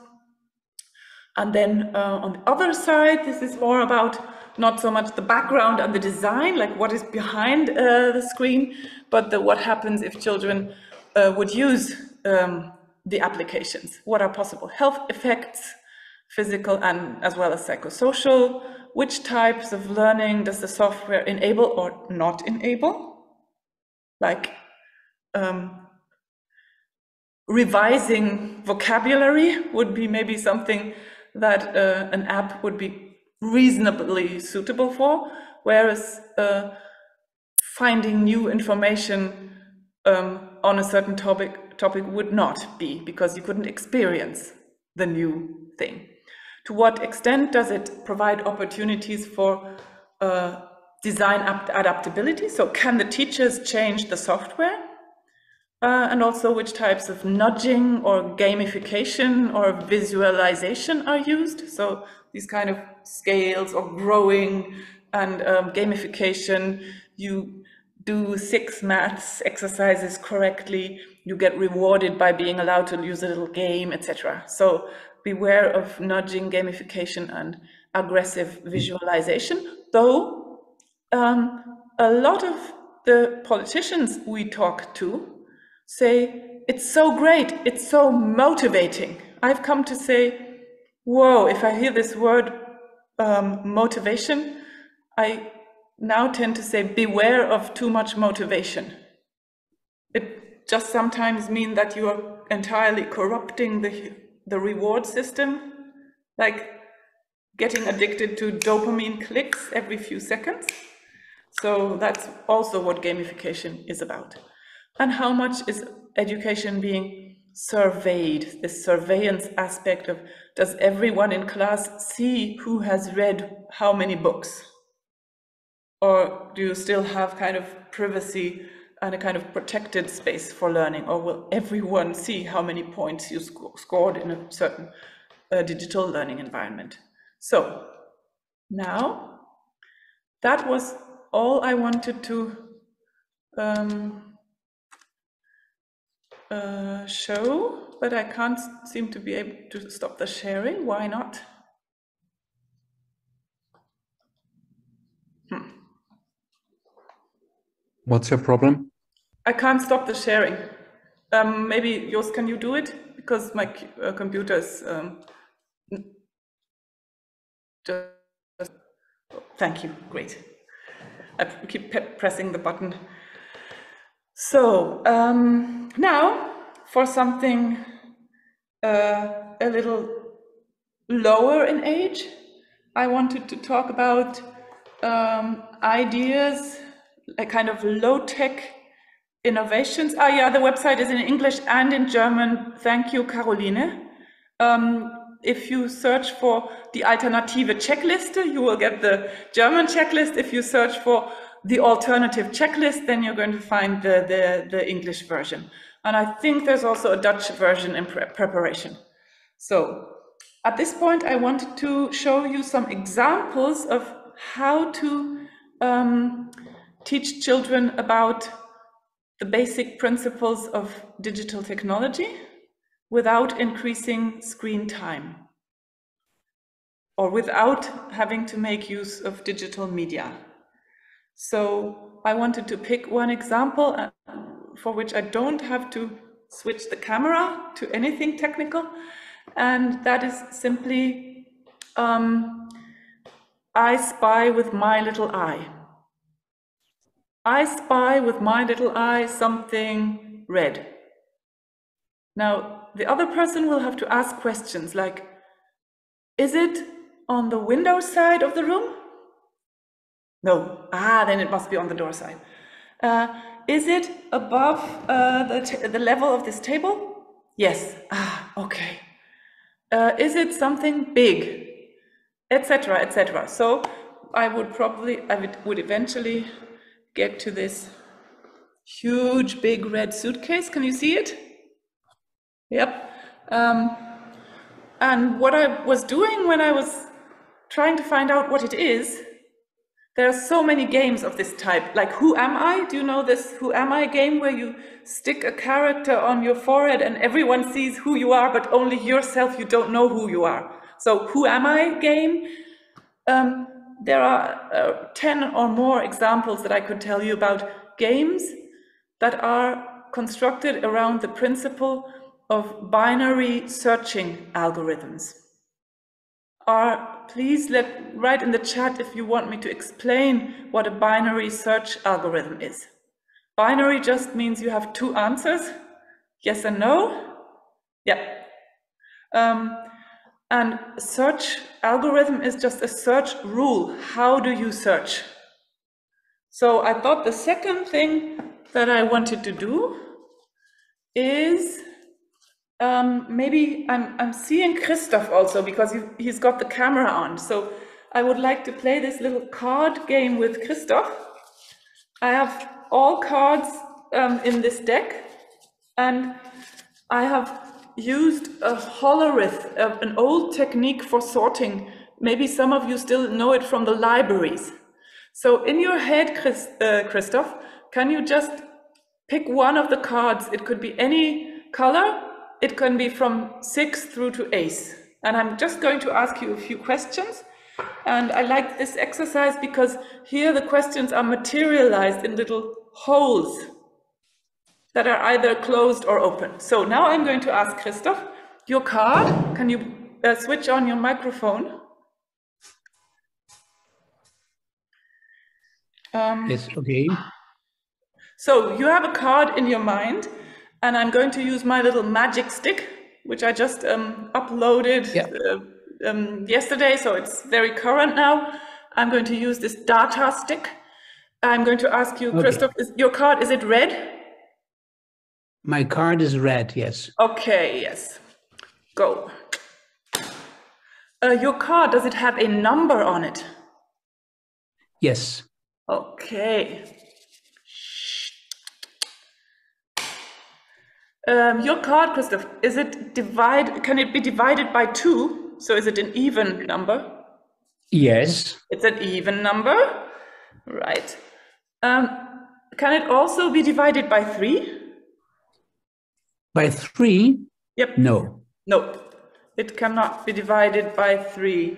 B: And then on the other side, this is more about not so much the background and the design, like what is behind the screen, but what happens if children would use the applications. What are possible health effects, physical and as well as psychosocial? Which types of learning does the software enable or not enable? Like revising vocabulary would be maybe something that an app would be reasonably suitable for, whereas finding new information on a certain topic would not be, because you couldn't experience the new thing. To what extent does it provide opportunities for design adaptability? So can the teachers change the software? And also which types of nudging or gamification or visualization are used? So these kind of scales or growing and gamification, you do 6 maths exercises correctly, you get rewarded by being allowed to use a little game, etc. So beware of nudging, gamification, and aggressive visualization. Though a lot of the politicians we talk to say, it's so great, it's so motivating. I've come to say, whoa, if I hear this word motivation, I now tend to say, beware of too much motivation. It just sometimes means that you are entirely corrupting the reward system, like getting addicted to dopamine clicks every few seconds. So that's also what gamification is about. And how much is education being surveyed, this surveillance aspect of, does everyone in class see who has read how many books? Or do you still have kind of privacy and a kind of protected space for learning? Or will everyone see how many points you scored in a certain digital learning environment? So now that was all I wanted to show, but I can't seem to be able to stop the sharing. Why not?
A: What's your problem?
B: I can't stop the sharing. Maybe yours, can you do it? Because my computer is just, thank you, great. I keep pressing the button. So now for something a little lower in age, I wanted to talk about ideas, a kind of low-tech innovations. Ah, yeah, the website is in English and in German. Thank you, Caroline. If you search for the Alternative Checkliste, you will get the German checklist. If you search for the alternative checklist, then you're going to find the English version. And I think there's also a Dutch version in preparation. So at this point, I wanted to show you some examples of how to teach children about the basic principles of digital technology without increasing screen time or without having to make use of digital media. So I wanted to pick one example for which I don't have to switch the camera to anything technical, and that is simply I spy with my little eye. I spy with my little eye something red. Now, the other person will have to ask questions like, is it on the window side of the room? No. Then it must be on the door side. Is it above the level of this table? Yes. Okay. Is it something big? Etc., etc. So I would eventually get to this huge, big red suitcase. Can you see it? Yep. And what I was doing when I was trying to find out what it is, there are so many games of this type, like Who Am I? Do you know this Who Am I game where you stick a character on your forehead and everyone sees who you are, but only yourself, you don't know who you are. So Who Am I game? There are 10 or more examples that I could tell you about games that are constructed around the principle of binary searching algorithms. Please write in the chat if you want me to explain what a binary search algorithm is. Binary just means you have two answers, yes and no. Yeah. And search algorithm is just a search rule. How do you search? So I thought the second thing that I wanted to do is maybe I'm seeing Christoph also because he's got the camera on. So I would like to play this little card game with Christoph. I have all cards in this deck, and I have used a holorith, an old technique for sorting. Maybe some of you still know it from the libraries. So in your head, Christoph, can you just pick one of the cards? It could be any color. It can be from 6 through to ace. And I'm just going to ask you a few questions. And I like this exercise because here the questions are materialized in little holes that are either closed or open. So now I'm going to ask Christoph, your card, can you switch on your microphone?
D: Yes, okay.
B: So you have a card in your mind, and I'm going to use my little magic stick, which I just uploaded yesterday, so it's very current now. I'm going to use this data stick. I'm going to ask you, okay. Christoph, your card, is it red?
D: My card is red, yes.
B: Okay, yes. Go. Your card, does it have a number on it?
D: Yes.
B: Okay. Your card, Christoph, is it can it be divided by 2? So is it an even number?
D: Yes.
B: It's an even number, right? Can it also be divided by 3?
D: By 3?
B: Yep.
D: No.
B: No, it cannot be divided by 3.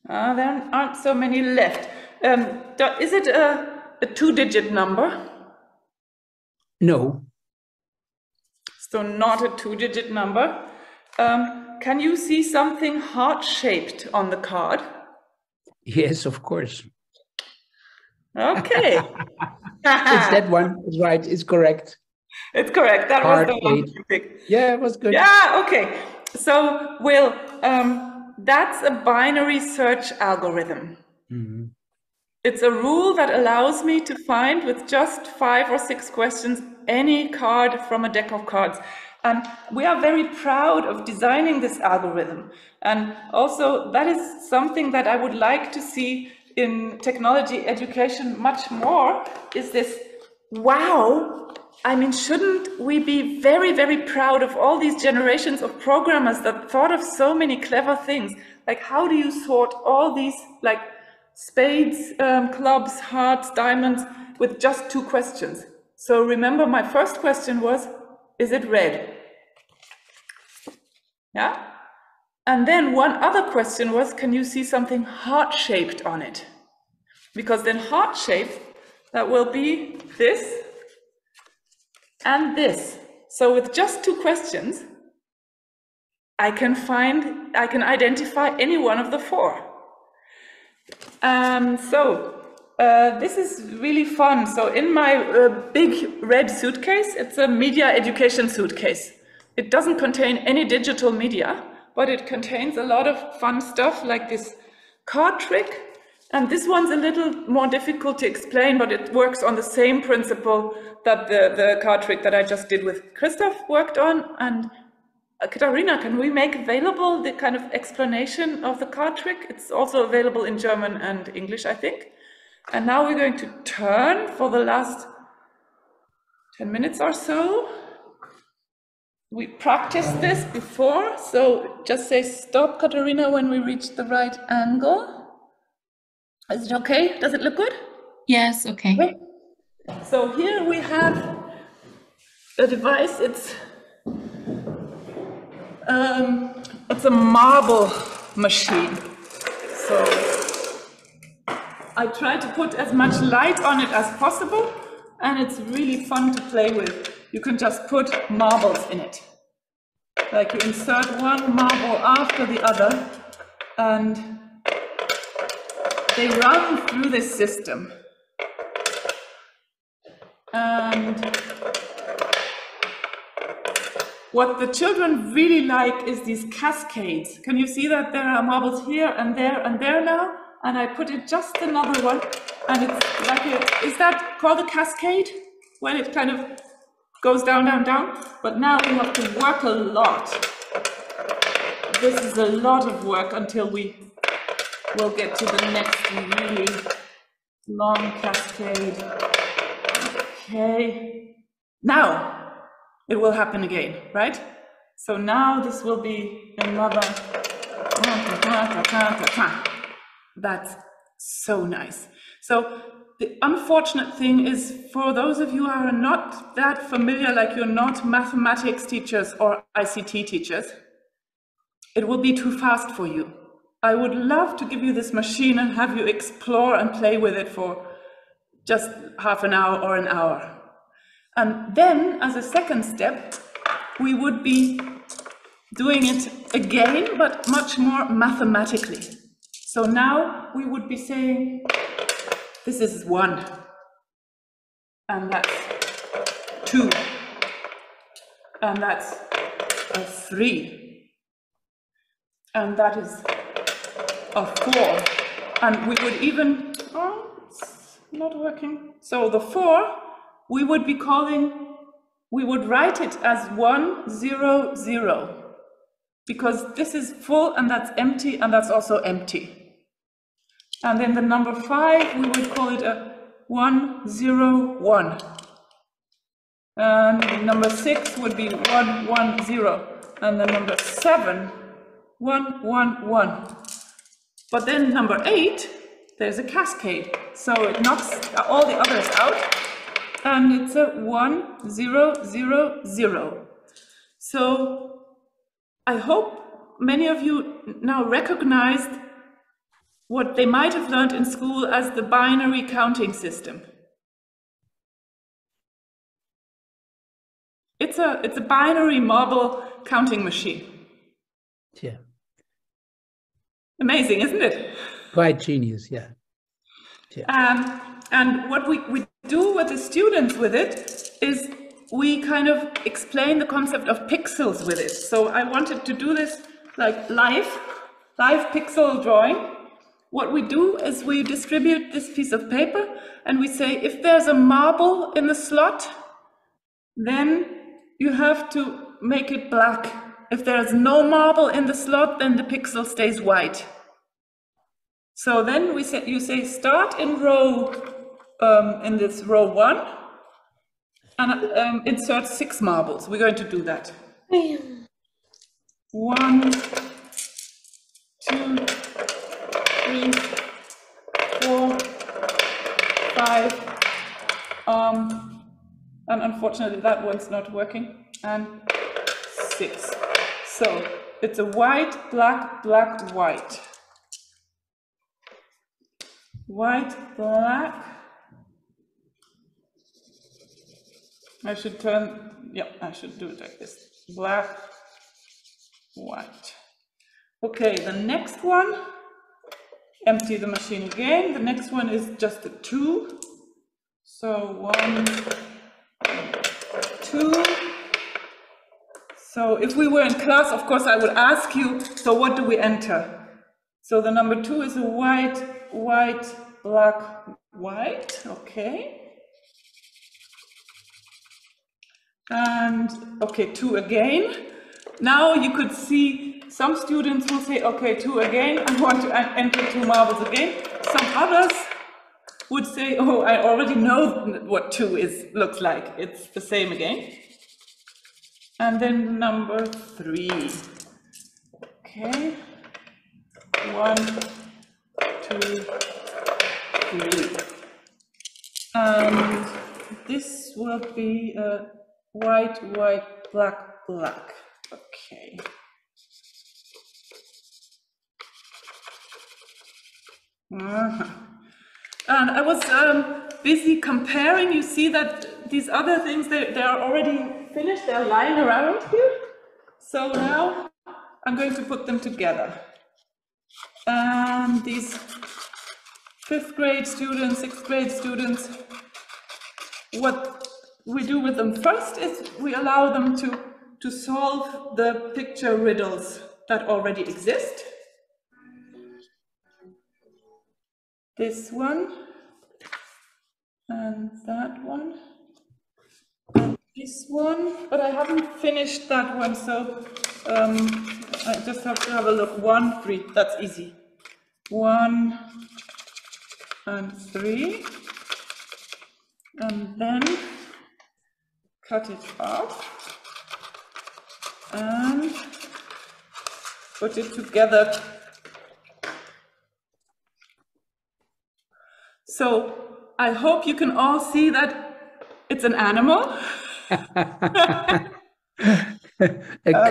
B: There aren't so many left. Is it a 2-digit number?
D: No.
B: So not a 2-digit number. Can you see something heart-shaped on the card?
D: Yes, of course.
B: Okay.
D: It's that one. It's right. It's correct.
B: It's correct. That
D: Heart
B: was the one you picked.
D: Yeah, it was good.
B: Yeah, okay. So, Will, that's a binary search algorithm. Mm-hmm. It's a rule that allows me to find, with just 5 or 6 questions, any card from a deck of cards. And we are very proud of designing this algorithm. And also, that is something that I would like to see in technology education much more, is this, wow, I mean, shouldn't we be very, very proud of all these generations of programmers that thought of so many clever things? Like, how do you sort all these, like, spades, clubs, hearts, diamonds, with just 2 questions? So remember, my first question was, is it red? Yeah? And then one other question was, can you see something heart-shaped on it? Because then heart-shaped, that will be this and this. So with just 2 questions, I can identify any one of the 4. This is really fun. So in my big red suitcase, it's a media education suitcase. It doesn't contain any digital media, but it contains a lot of fun stuff like this card trick. And this one's a little more difficult to explain, but it works on the same principle that the card trick that I just did with Christoph worked on. And Katharina, can we make available the kind of explanation of the card trick? It's also available in German and English, I think. And now we're going to turn for the last 10 minutes or so. We practiced this before, so just say stop, Katharina, when we reach the right angle. Is it okay? Does it look good?
E: Yes, okay.
B: Okay. So here we have a device. It's a marble machine. So I try to put as much light on it as possible, and it's really fun to play with. You can just put marbles in it. Like you insert one marble after the other, and they run through this system. And what the children really like is these cascades. Can you see that there are marbles here and there now? And I put it just another one, and it's like is that called a cascade? When it kind of goes down, down, down. But now we have to work a lot. This is a lot of work until we will get to the next really long cascade. Okay. Now it will happen again, right? So now this will be another. That's so nice. So the unfortunate thing is, for those of you who are not that familiar, like you're not mathematics teachers or ICT teachers, it will be too fast for you. I would love to give you this machine and have you explore and play with it for just half an hour or an hour. And then, as a second step, we would be doing it again, but much more mathematically. So now we would be saying, this is 1, and that's 2, and that's a 3, and that is a 4, and we would even, it's not working. So the 4, we would be calling, we would write it as 1, 0, 0, because this is full and that's empty and that's also empty. And then the number 5, we would call it a 1, 0, 1. And number 6 would be 1, 1, 0. And the number 7, 1, 1, 1. But then number 8, there's a cascade. So it knocks all the others out. And it's a 1, 0, 0, 0. So I hope many of you now recognized what they might have learned in school as the binary counting system. It's a binary marble counting machine.
D: Yeah.
B: Amazing, isn't it?
D: Quite genius, yeah. Yeah.
B: And what we do with the students with it is we kind of explain the concept of pixels with it. So I wanted to do this like live pixel drawing. What we do is we distribute this piece of paper and we say, if there's a marble in the slot, then you have to make it black. If there's no marble in the slot, then the pixel stays white. So then you say start in row, in this row 1, and insert 6 marbles. We're going to do that. 1, 2, 3, 4, 5. And unfortunately that one's not working. And 6. So it's a white, black, black, white. White, black. I should turn, yeah, I should do it like this. Black, white. Okay, the next one, empty the machine again. The next one is just a 2. So 1, 2. So if we were in class, of course, I would ask you, so what do we enter? So the number 2 is a white, white, black, white, okay. And okay, 2 again. Now you could see some students will say, okay, 2 again, I want to enter 2 marbles again. Some others would say, oh, I already know what 2 looks like. It's the same again. And then number 3. Okay. 1, 2, 3. And this will be a white, white, black, black. Okay. And I was busy comparing. You see that these other things, they're already finished. They're lying around here. So now I'm going to put them together. And these 5th grade students, 6th grade students, what we do with them first is we allow them to solve the picture riddles that already exist. This one, and that one, and this one, but I haven't finished that one, so I just have to have a look. 1, 3, that's easy. 1 and 3, and then cut it off and put it together. So I hope you can all see that it's an animal.
D: A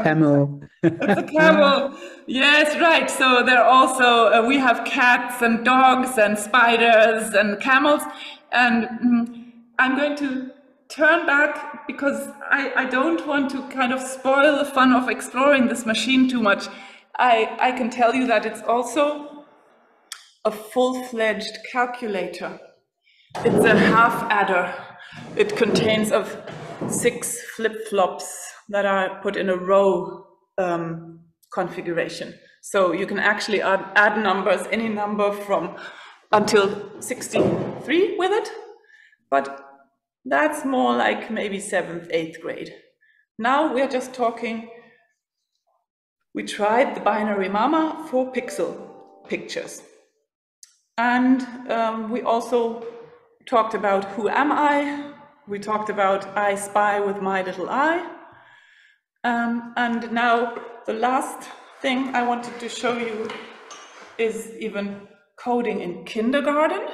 D: camel.
B: It's a camel. Yes, right. So there are also, we have cats and dogs and spiders and camels. And I'm going to turn back because I don't want to kind of spoil the fun of exploring this machine too much. I can tell you that it's also a full-fledged calculator. It's a half adder. It contains of 6 flip-flops that are put in a row configuration. So you can actually add numbers, any number from until 63 with it, but that's more like maybe 7th, 8th grade. Now we're just talking, we tried the binary mama for pixel pictures. And we also talked about who am I? We talked about I spy with my little eye. And now the last thing I wanted to show you is even coding in kindergarten.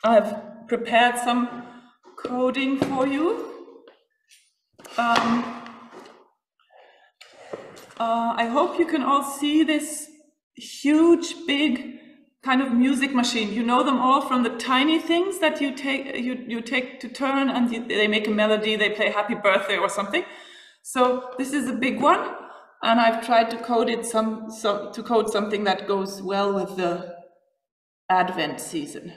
B: I've prepared some coding for you. I hope you can all see this huge, big kind of music machine. You know them all from the tiny things that you take to turn and they make a melody, they play happy birthday or something. So this is a big one, and I've tried to code it to code something that goes well with the Advent season.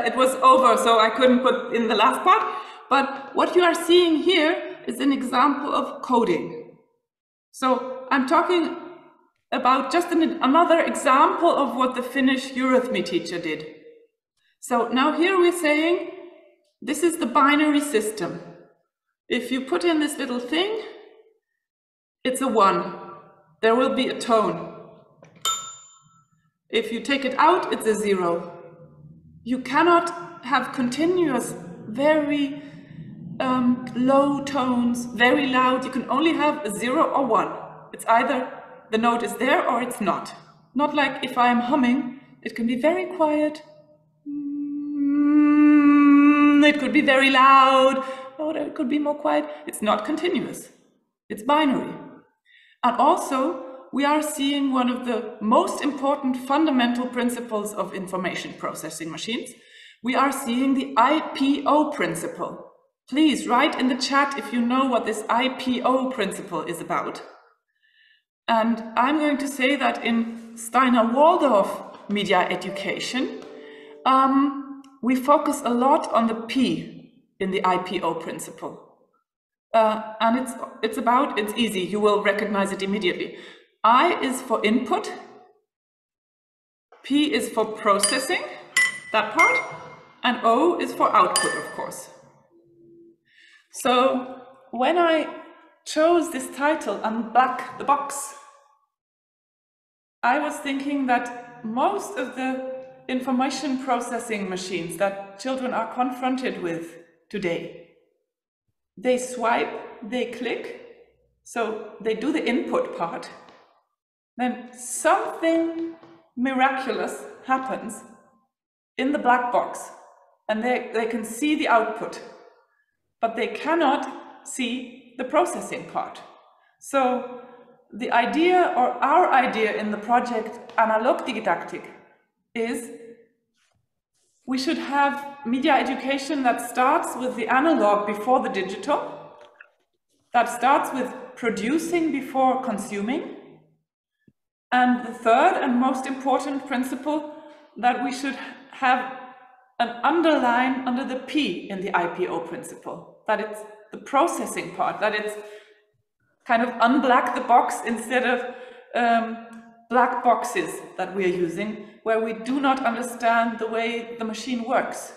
B: It was over, so I couldn't put in the last part, but what you are seeing here is an example of coding. So I'm talking about just another example of what the Finnish Eurythmy teacher did. So now here we're saying, this is the binary system. If you put in this little thing, it's a 1. There will be a tone. If you take it out, it's a 0. You cannot have continuous, very low tones, very loud. You can only have a 0 or 1. It's either the note is there or it's not. Not like if I am humming, it can be very quiet. It could be very loud, or it could be more quiet. It's not continuous. It's binary. And also, we are seeing one of the most important fundamental principles of information processing machines. We are seeing the IPO principle. Please write in the chat if you know what this IPO principle is about. And I'm going to say that in Steiner-Waldorf media education, we focus a lot on the P in the IPO principle. And it's easy, you will recognize it immediately. I is for input, P is for processing, that part, and O is for output, of course. So when I chose this title, Unblock the Box, I was thinking that most of the information processing machines that children are confronted with today, they swipe, they click, so they do the input part. Then something miraculous happens in the black box, and they can see the output, but they cannot see the processing part. So the idea, or our idea in the project Analogdidaktik, is we should have media education that starts with the analog before the digital, that starts with producing before consuming, and the third and most important principle, that we should have an underline under the P in the IPO principle, that it's the processing part, that it's kind of unblack the box instead of black boxes that we are using, where we do not understand the way the machine works.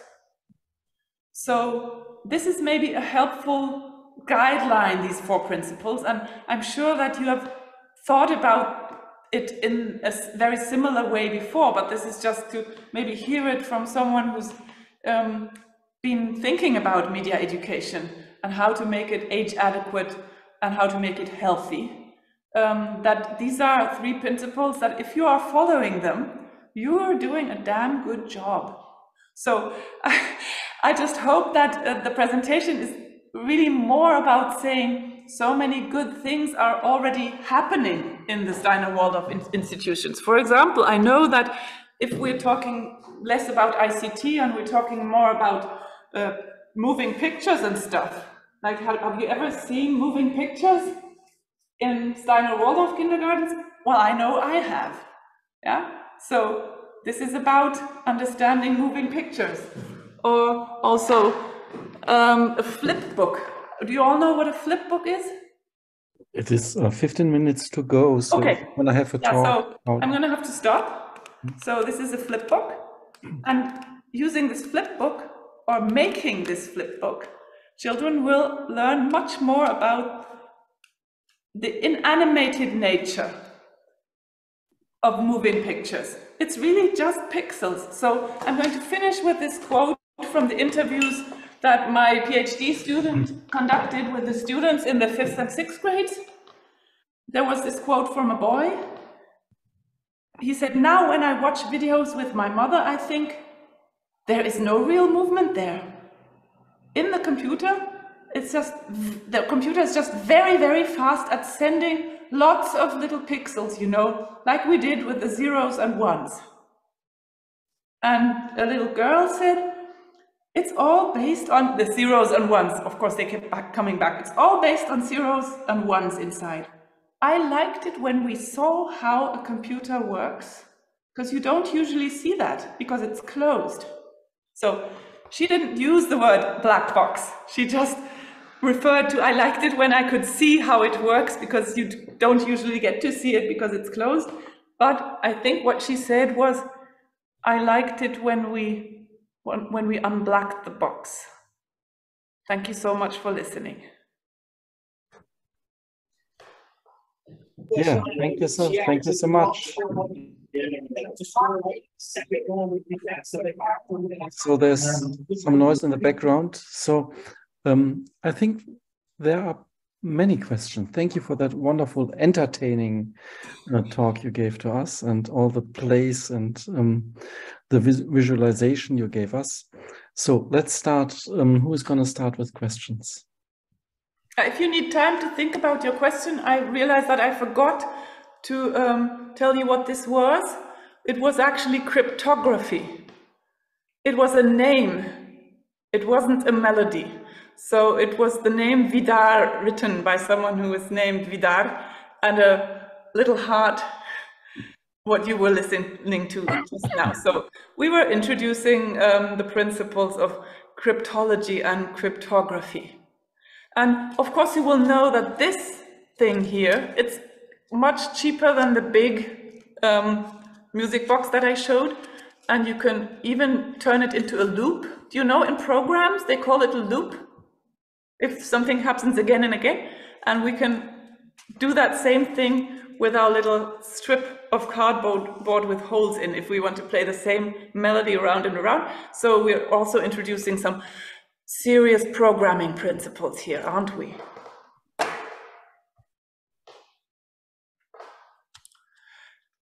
B: So this is maybe a helpful guideline, these 4 principles, and I'm sure that you have thought about it in a very similar way before, but this is just to maybe hear it from someone who's been thinking about media education and how to make it age adequate and how to make it healthy. That these are 3 principles that if you are following them, you are doing a damn good job. So I just hope that the presentation is really more about saying so many good things are already happening in the Steiner-Waldorf institutions. For example, I know that if we're talking less about ICT and we're talking more about moving pictures and stuff, like have you ever seen moving pictures in Steiner-Waldorf kindergartens? Well, I know I have. Yeah. So this is about understanding moving pictures, or also a flip book. Do you all know what a flip book is?
A: It is 15 minutes to go, so
B: okay.
A: When I have a talk.
B: So I'm going to have to stop. So this is a flip book, and using this flip book, or making this flip book, children will learn much more about the inanimated nature of moving pictures. It's really just pixels. So I'm going to finish with this quote from the interviews that my PhD student conducted with the students in the 5th and 6th grades. There was this quote from a boy. He said, "Now when I watch videos with my mother, I think there is no real movement there. In the computer, the computer is just very, very fast at sending lots of little pixels, you know, like we did with the 0s and 1s. And a little girl said, it's all based on the 0s and 1s. Of course, they kept coming back. It's all based on 0s and 1s inside. I liked it when we saw how a computer works, because you don't usually see that because it's closed. So she didn't use the word black box. She just referred to, I liked it when I could see how it works, because you don't usually get to see it because it's closed. But I think what she said was, I liked it when we unblacked the box. Thank you so much for listening.
A: Yeah, thank you so much. So there's some noise in the background. So I think there are many questions. Thank you for that wonderful, entertaining talk you gave to us, and all the plays and the visualization you gave us. So let's start. Who is going to start with questions?
B: If you need time to think about your question, I realized that I forgot to tell you what this was. It was actually cryptography. It was a name. It wasn't a melody. So it was the name Vidar, written by someone who was named Vidar, and a little heart, what you were listening to just now. So we were introducing the principles of cryptology and cryptography. And of course you will know that this thing here, it's much cheaper than the big music box that I showed. And you can even turn it into a loop. Do you know, in programs, they call it a loop? If something happens again and again. And we can do that same thing with our little strip of cardboard with holes in, if we want to play the same melody around and around. So we're also introducing some serious programming principles here, aren't we?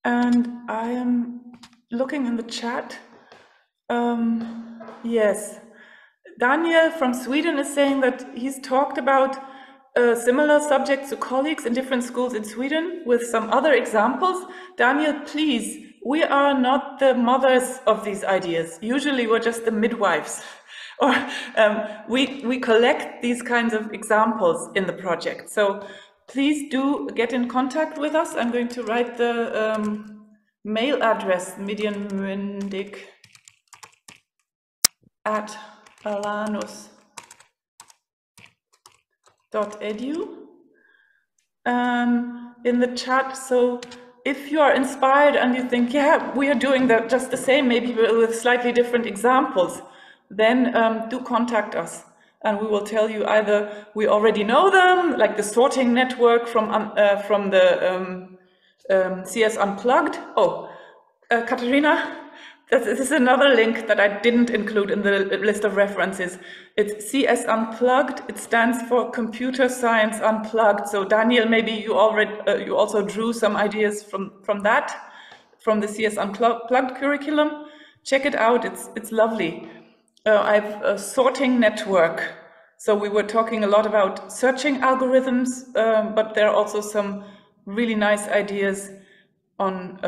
B: And I am looking in the chat. Yes, Daniel from Sweden is saying that he's talked about similar subjects to colleagues in different schools in Sweden with some other examples. Daniel, please, we are not the mothers of these ideas. Usually we're just the midwives. Or we collect these kinds of examples in the project. So please do get in contact with us. I'm going to write the mail address, midianmyndig@alanus.edu in the chat. So if you are inspired and you think, yeah, we are doing just the same, maybe with slightly different examples, then do contact us, and we will tell you either we already know them, like the sorting network from the CS Unplugged. Oh, Katarina, this is another link that I didn't include in the list of references. It's CS Unplugged. It stands for Computer Science Unplugged. So Daniel, maybe you also drew some ideas from the CS Unplugged curriculum. Check it out. It's lovely. I have a sorting network. So we were talking a lot about searching algorithms, but there are also some really nice ideas on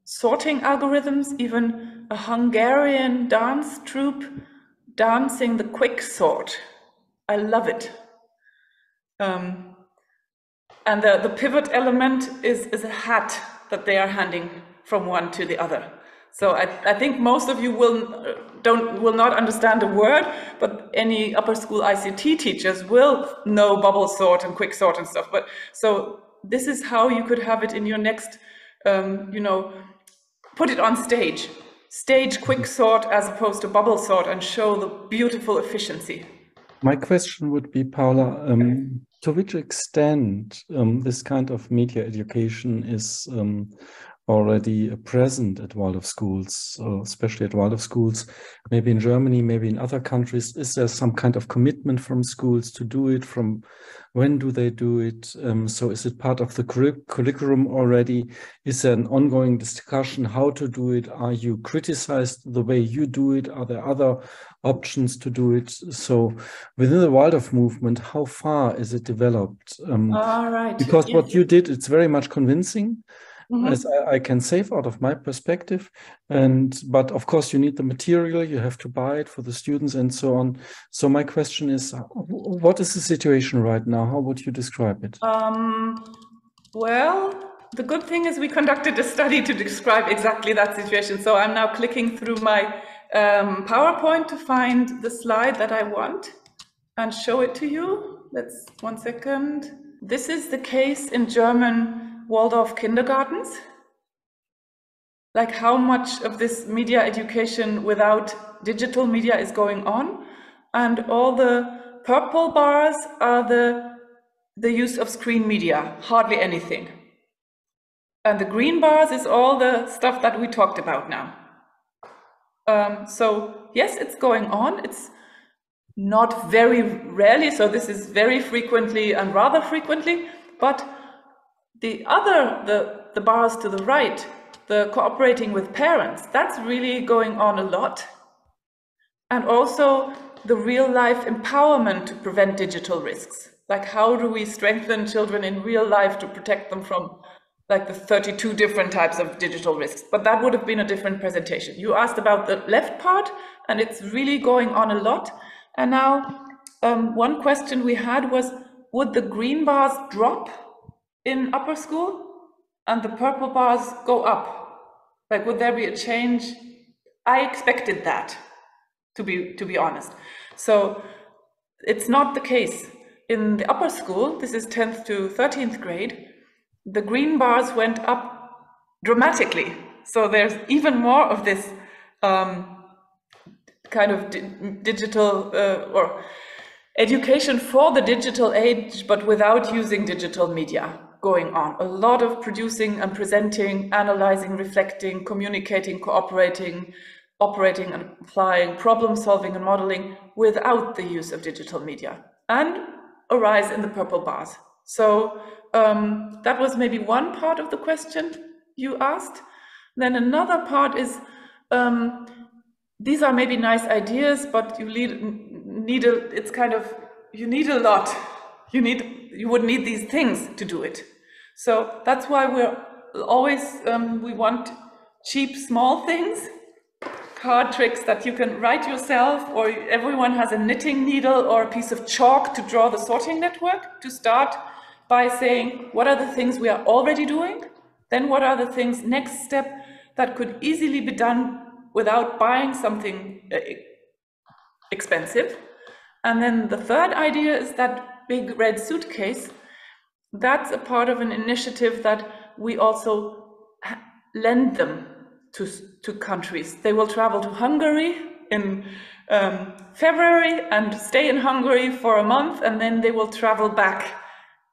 B: sorting algorithms, even a Hungarian dance troupe dancing the quick sort. I love it. And the pivot element is a hat that they are handing from one to the other. So I think most of you will not understand a word, but any upper school ICT teachers will know bubble sort and quick sort and stuff. But so this is how you could have it in your next, put it on stage. Stage quick sort as opposed to bubble sort, and show the beautiful efficiency.
A: My question would be, Paula, to which extent this kind of media education is already present at Waldorf schools, especially at Waldorf schools, maybe in Germany, maybe in other countries? Is there some kind of commitment from schools to do it? From when do they do it? So is it part of the curriculum already? Is there an ongoing discussion how to do it? Are you criticized the way you do it? Are there other options to do it? So within the Waldorf movement, how far is it developed?
B: All right.
A: Because what you did, it's very much convincing.
B: Mm-hmm.
A: As I can save out of my perspective, but of course you need the material, you have to buy it for the students and so on. So my question is, what is the situation right now? How would you describe it?
B: Well, the good thing is we conducted a study to describe exactly that situation. So I'm now clicking through my PowerPoint to find the slide that I want and show it to you. Let's 1 second. This is the case in German Waldorf kindergartens. Like how much of this media education without digital media is going on. And all the purple bars are the use of screen media, hardly anything. And the green bars is all the stuff that we talked about now. So yes, it's going on. It's not very rarely, so this is very frequently and rather frequently, but the bars to the right, the cooperating with parents, that's really going on a lot. And also the real life empowerment to prevent digital risks. Like how do we strengthen children in real life to protect them from like the 32 different types of digital risks, but that would have been a different presentation. You asked about the left part, and it's really going on a lot. And now, one question we had was, would the green bars drop in upper school and the purple bars go up? Like, would there be a change? I expected that, to be honest. So it's not the case. In the upper school, this is 10th to 13th grade, the green bars went up dramatically. So there's even more of this kind of digital or education for the digital age, but without using digital media going on. A lot of producing and presenting, analyzing, reflecting, communicating, cooperating, operating and applying, problem solving and modeling without the use of digital media, and a rise in the purple bars. So that was maybe one part of the question you asked. Then another part is, these are maybe nice ideas, but you need a lot. You would need these things to do it. So that's why we're always, we want cheap, small things, card tricks that you can write yourself, or everyone has a knitting needle or a piece of chalk to draw the sorting network, to start by saying, what are the things we are already doing? Then what are the things, next step, that could easily be done without buying something expensive? And then the third idea is that big red suitcase. That's a part of an initiative that we also lend them to countries. They will travel to Hungary in February and stay in Hungary for a month, and then they will travel back.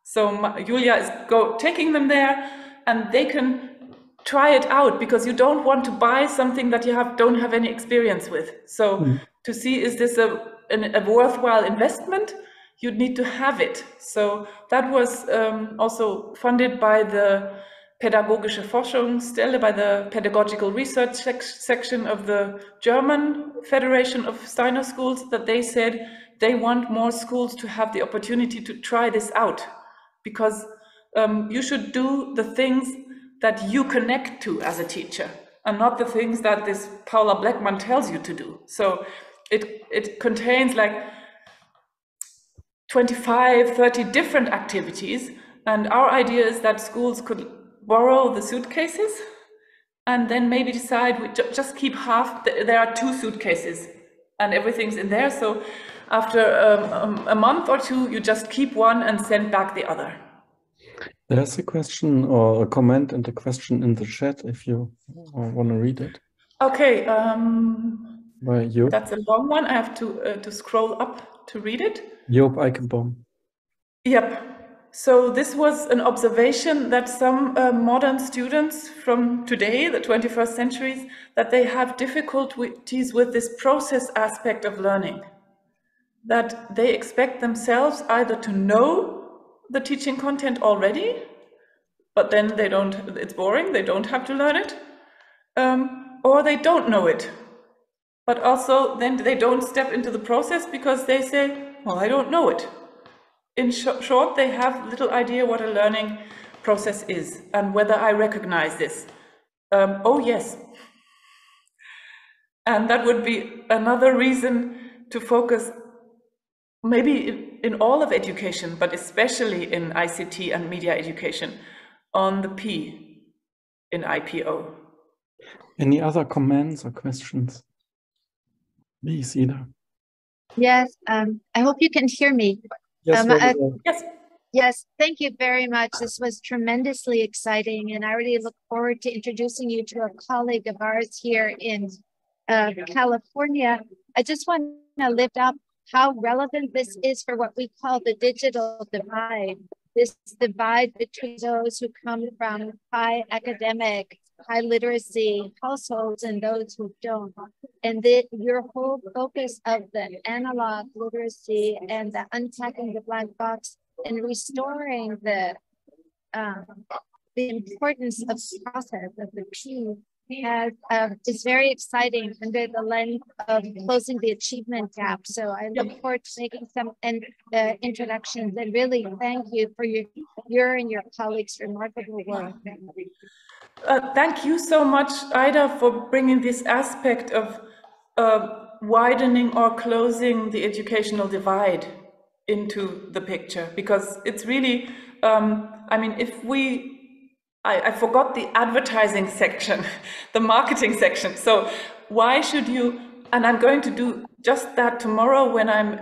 B: So Julia is taking them there, and they can try it out, because you don't want to buy something that you don't have any experience with. So to see, is this a worthwhile investment, you'd need to have it. So that was also funded by the Pädagogische Forschungsstelle, by the Pedagogical Research section of the German Federation of Steiner Schools, that they said they want more schools to have the opportunity to try this out, because you should do the things that you connect to as a teacher, and not the things that this Paula Blackman tells you to do. So it contains like 25, 30 different activities, and our idea is that schools could borrow the suitcases and then maybe decide we just keep half. There are 2 suitcases and everything's in there, so after a month or 2 you just keep one and send back the other.
A: There's a question or a comment and a question in the chat if you want to read it.
B: Okay,
A: By Joop.
B: that's a long one. I have to scroll up to read it.
A: Joop Eichenbaum.
B: Yep. So this was an observation that some modern students from today, the 21st centuries, that they have difficulties with this process aspect of learning. That they expect themselves either to know the teaching content already, but then they don't, it's boring, they don't have to learn it, or they don't know it. But also then they don't step into the process because they say, well, I don't know it. In short, they have little idea what a learning process is and whether I recognize this. Oh yes. And that would be another reason to focus maybe in all of education, but especially in ICT and media education, on the P in IPO.
A: Any other comments or questions? Please, Ida.
E: Yes, I hope you can hear me.
A: Yes, very well.
B: Yes.
E: Yes, thank you very much. This was tremendously exciting, and I already look forward to introducing you to a colleague of ours here in California. I just want to lift up how relevant this is for what we call the digital divide. This divide between those who come from high academic, high literacy households and those who don't. And your whole focus of the analog literacy and the unpacking the black box and restoring the importance of process of the P is very exciting under the lens of closing the achievement gap. So I look forward to making some introductions and really thank you for your and your colleagues' remarkable work.
B: Thank you so much, Ida, for bringing this aspect of widening or closing the educational divide into the picture, because it's really, I mean, I forgot the advertising section, the marketing section. So why should you, and I'm going to do just that tomorrow when I'm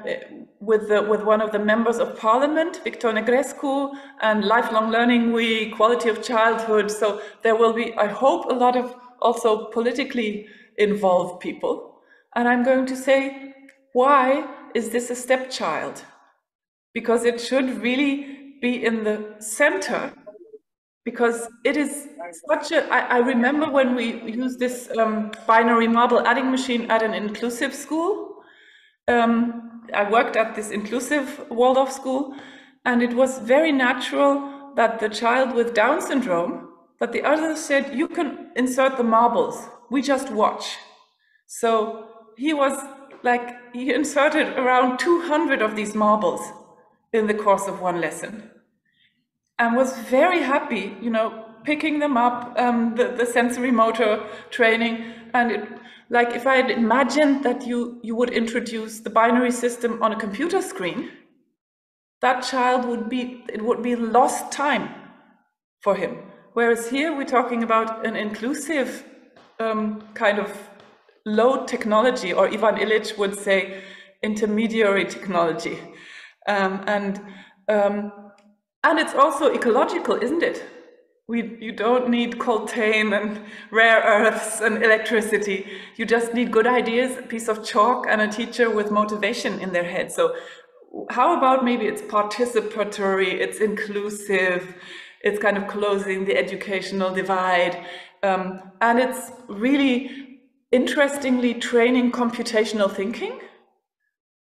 B: with one of the members of parliament, Victor Negrescu, and Lifelong Learning Week, Quality of Childhood. So there will be, I hope, a lot of also politically involved people. And I'm going to say, why is this a stepchild? Because it should really be in the center, because it is such a, I remember when we used this binary marble adding machine at an inclusive school. I worked at this inclusive Waldorf school, and it was very natural that the child with Down syndrome, that the others said, you can insert the marbles, we just watch. So he was like, he inserted around 200 of these marbles in the course of one lesson, and was very happy, you know, picking them up, the sensory motor training. And it, like, if I had imagined that you would introduce the binary system on a computer screen, that child would be, it would be lost time for him. Whereas here we're talking about an inclusive kind of low technology, or Ivan Illich would say intermediary technology. And it's also ecological, isn't it? You don't need coltan and rare earths and electricity. You just need good ideas, a piece of chalk, and a teacher with motivation in their head. So how about maybe it's participatory, it's inclusive, it's kind of closing the educational divide, and it's really interestingly training computational thinking.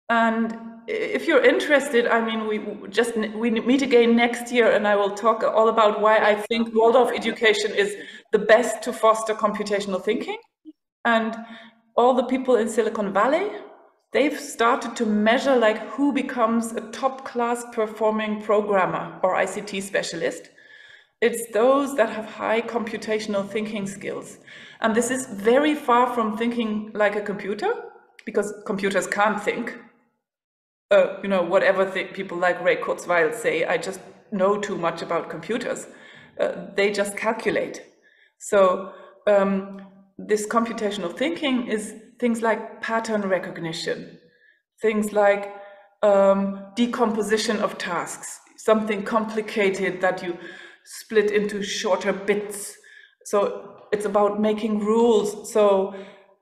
B: And if you're interested, I mean, we meet again next year, and I will talk all about why I think Waldorf education is the best to foster computational thinking. And all the people in Silicon Valley, they've started to measure like who becomes a top class performing programmer or ICT specialist. It's those that have high computational thinking skills. And this is very far from thinking like a computer, because computers can't think. You know, whatever people like Ray Kurzweil say, I just know too much about computers. They just calculate. So this computational thinking is things like pattern recognition, things like decomposition of tasks, something complicated that you split into shorter bits. So it's about making rules. So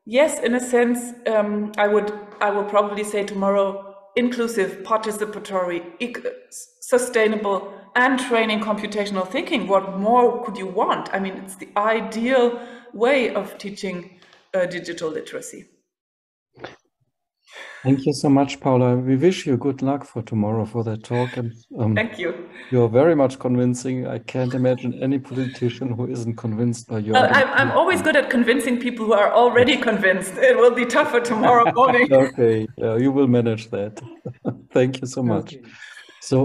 B: yes, in a sense, I will probably say tomorrow, inclusive, participatory, sustainable, and training computational thinking. What more could you want? I mean, it's the ideal way of teaching digital literacy.
A: Thank you so much, Paula. We wish you good luck for tomorrow for that talk. And
B: thank you.
A: You're very much convincing. I can't imagine any politician who isn't convinced by your.
B: I'm always good at convincing people who are already convinced. It will be tougher tomorrow morning.
A: Okay, you will manage that. Thank you so much. Okay. So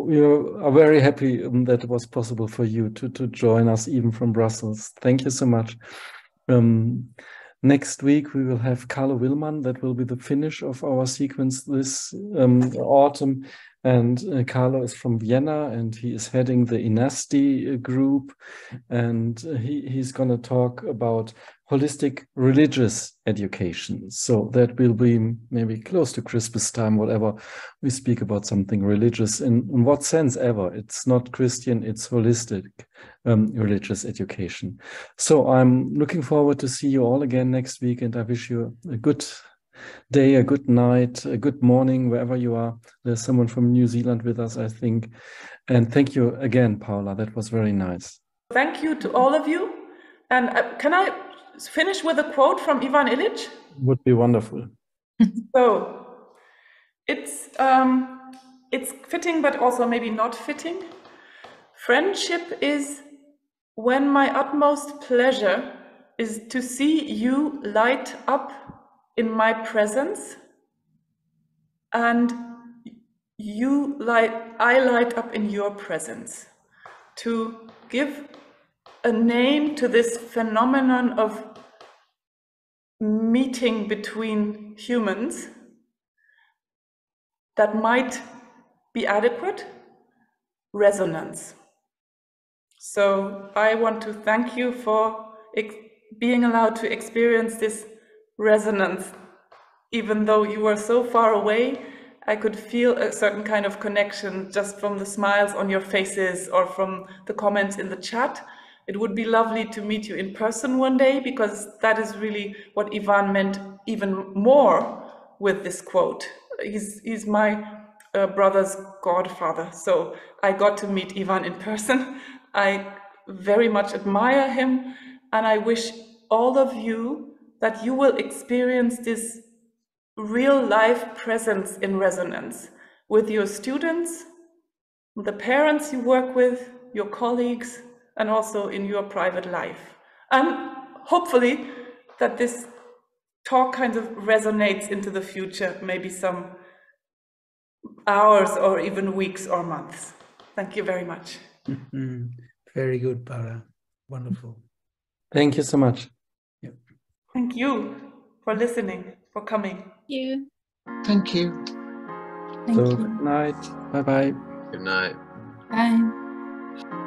A: we are very happy that it was possible for you to join us even from Brussels. Thank you so much. Next week, we will have Carlo Willmann. That will be the finish of our sequence this autumn. And Carlo is from Vienna, and he is heading the INASTI group. And he's going to talk about holistic religious education. So that will be maybe close to Christmas time, whatever we speak about something religious in what sense ever. It's not Christian, it's holistic religious education. So I'm looking forward to see you all again next week, and I wish you a good day, a good night, a good morning, wherever you are. There's someone from New Zealand with us, I think. And thank you again, Paula. That was very nice.
B: Thank you to all of you. And can I finish with a quote from Ivan Illich?
A: Would be wonderful.
B: So it's fitting, but also maybe not fitting. Friendship is when my utmost pleasure is to see you light up in my presence, and I light up in your presence. To give a name to this phenomenon of meeting between humans that might be adequate, resonance. So I want to thank you for being allowed to experience this resonance. Even though you were so far away, I could feel a certain kind of connection just from the smiles on your faces or from the comments in the chat. It would be lovely to meet you in person one day, because that is really what Ivan meant even more with this quote. He's my brother's godfather, so I got to meet Ivan in person. I very much admire him, and I wish all of you that you will experience this real life presence in resonance with your students, the parents you work with, your colleagues, and also in your private life. And hopefully that this talk kind of resonates into the future, maybe some hours or even weeks or months. Thank you very much.
D: Very good, Paula. Wonderful.
A: Thank you so much.
D: Yep.
B: Thank you for listening, for coming.
E: Thank you.
C: Thank you.
A: Good night. Bye-bye.
F: Good night.
G: Bye.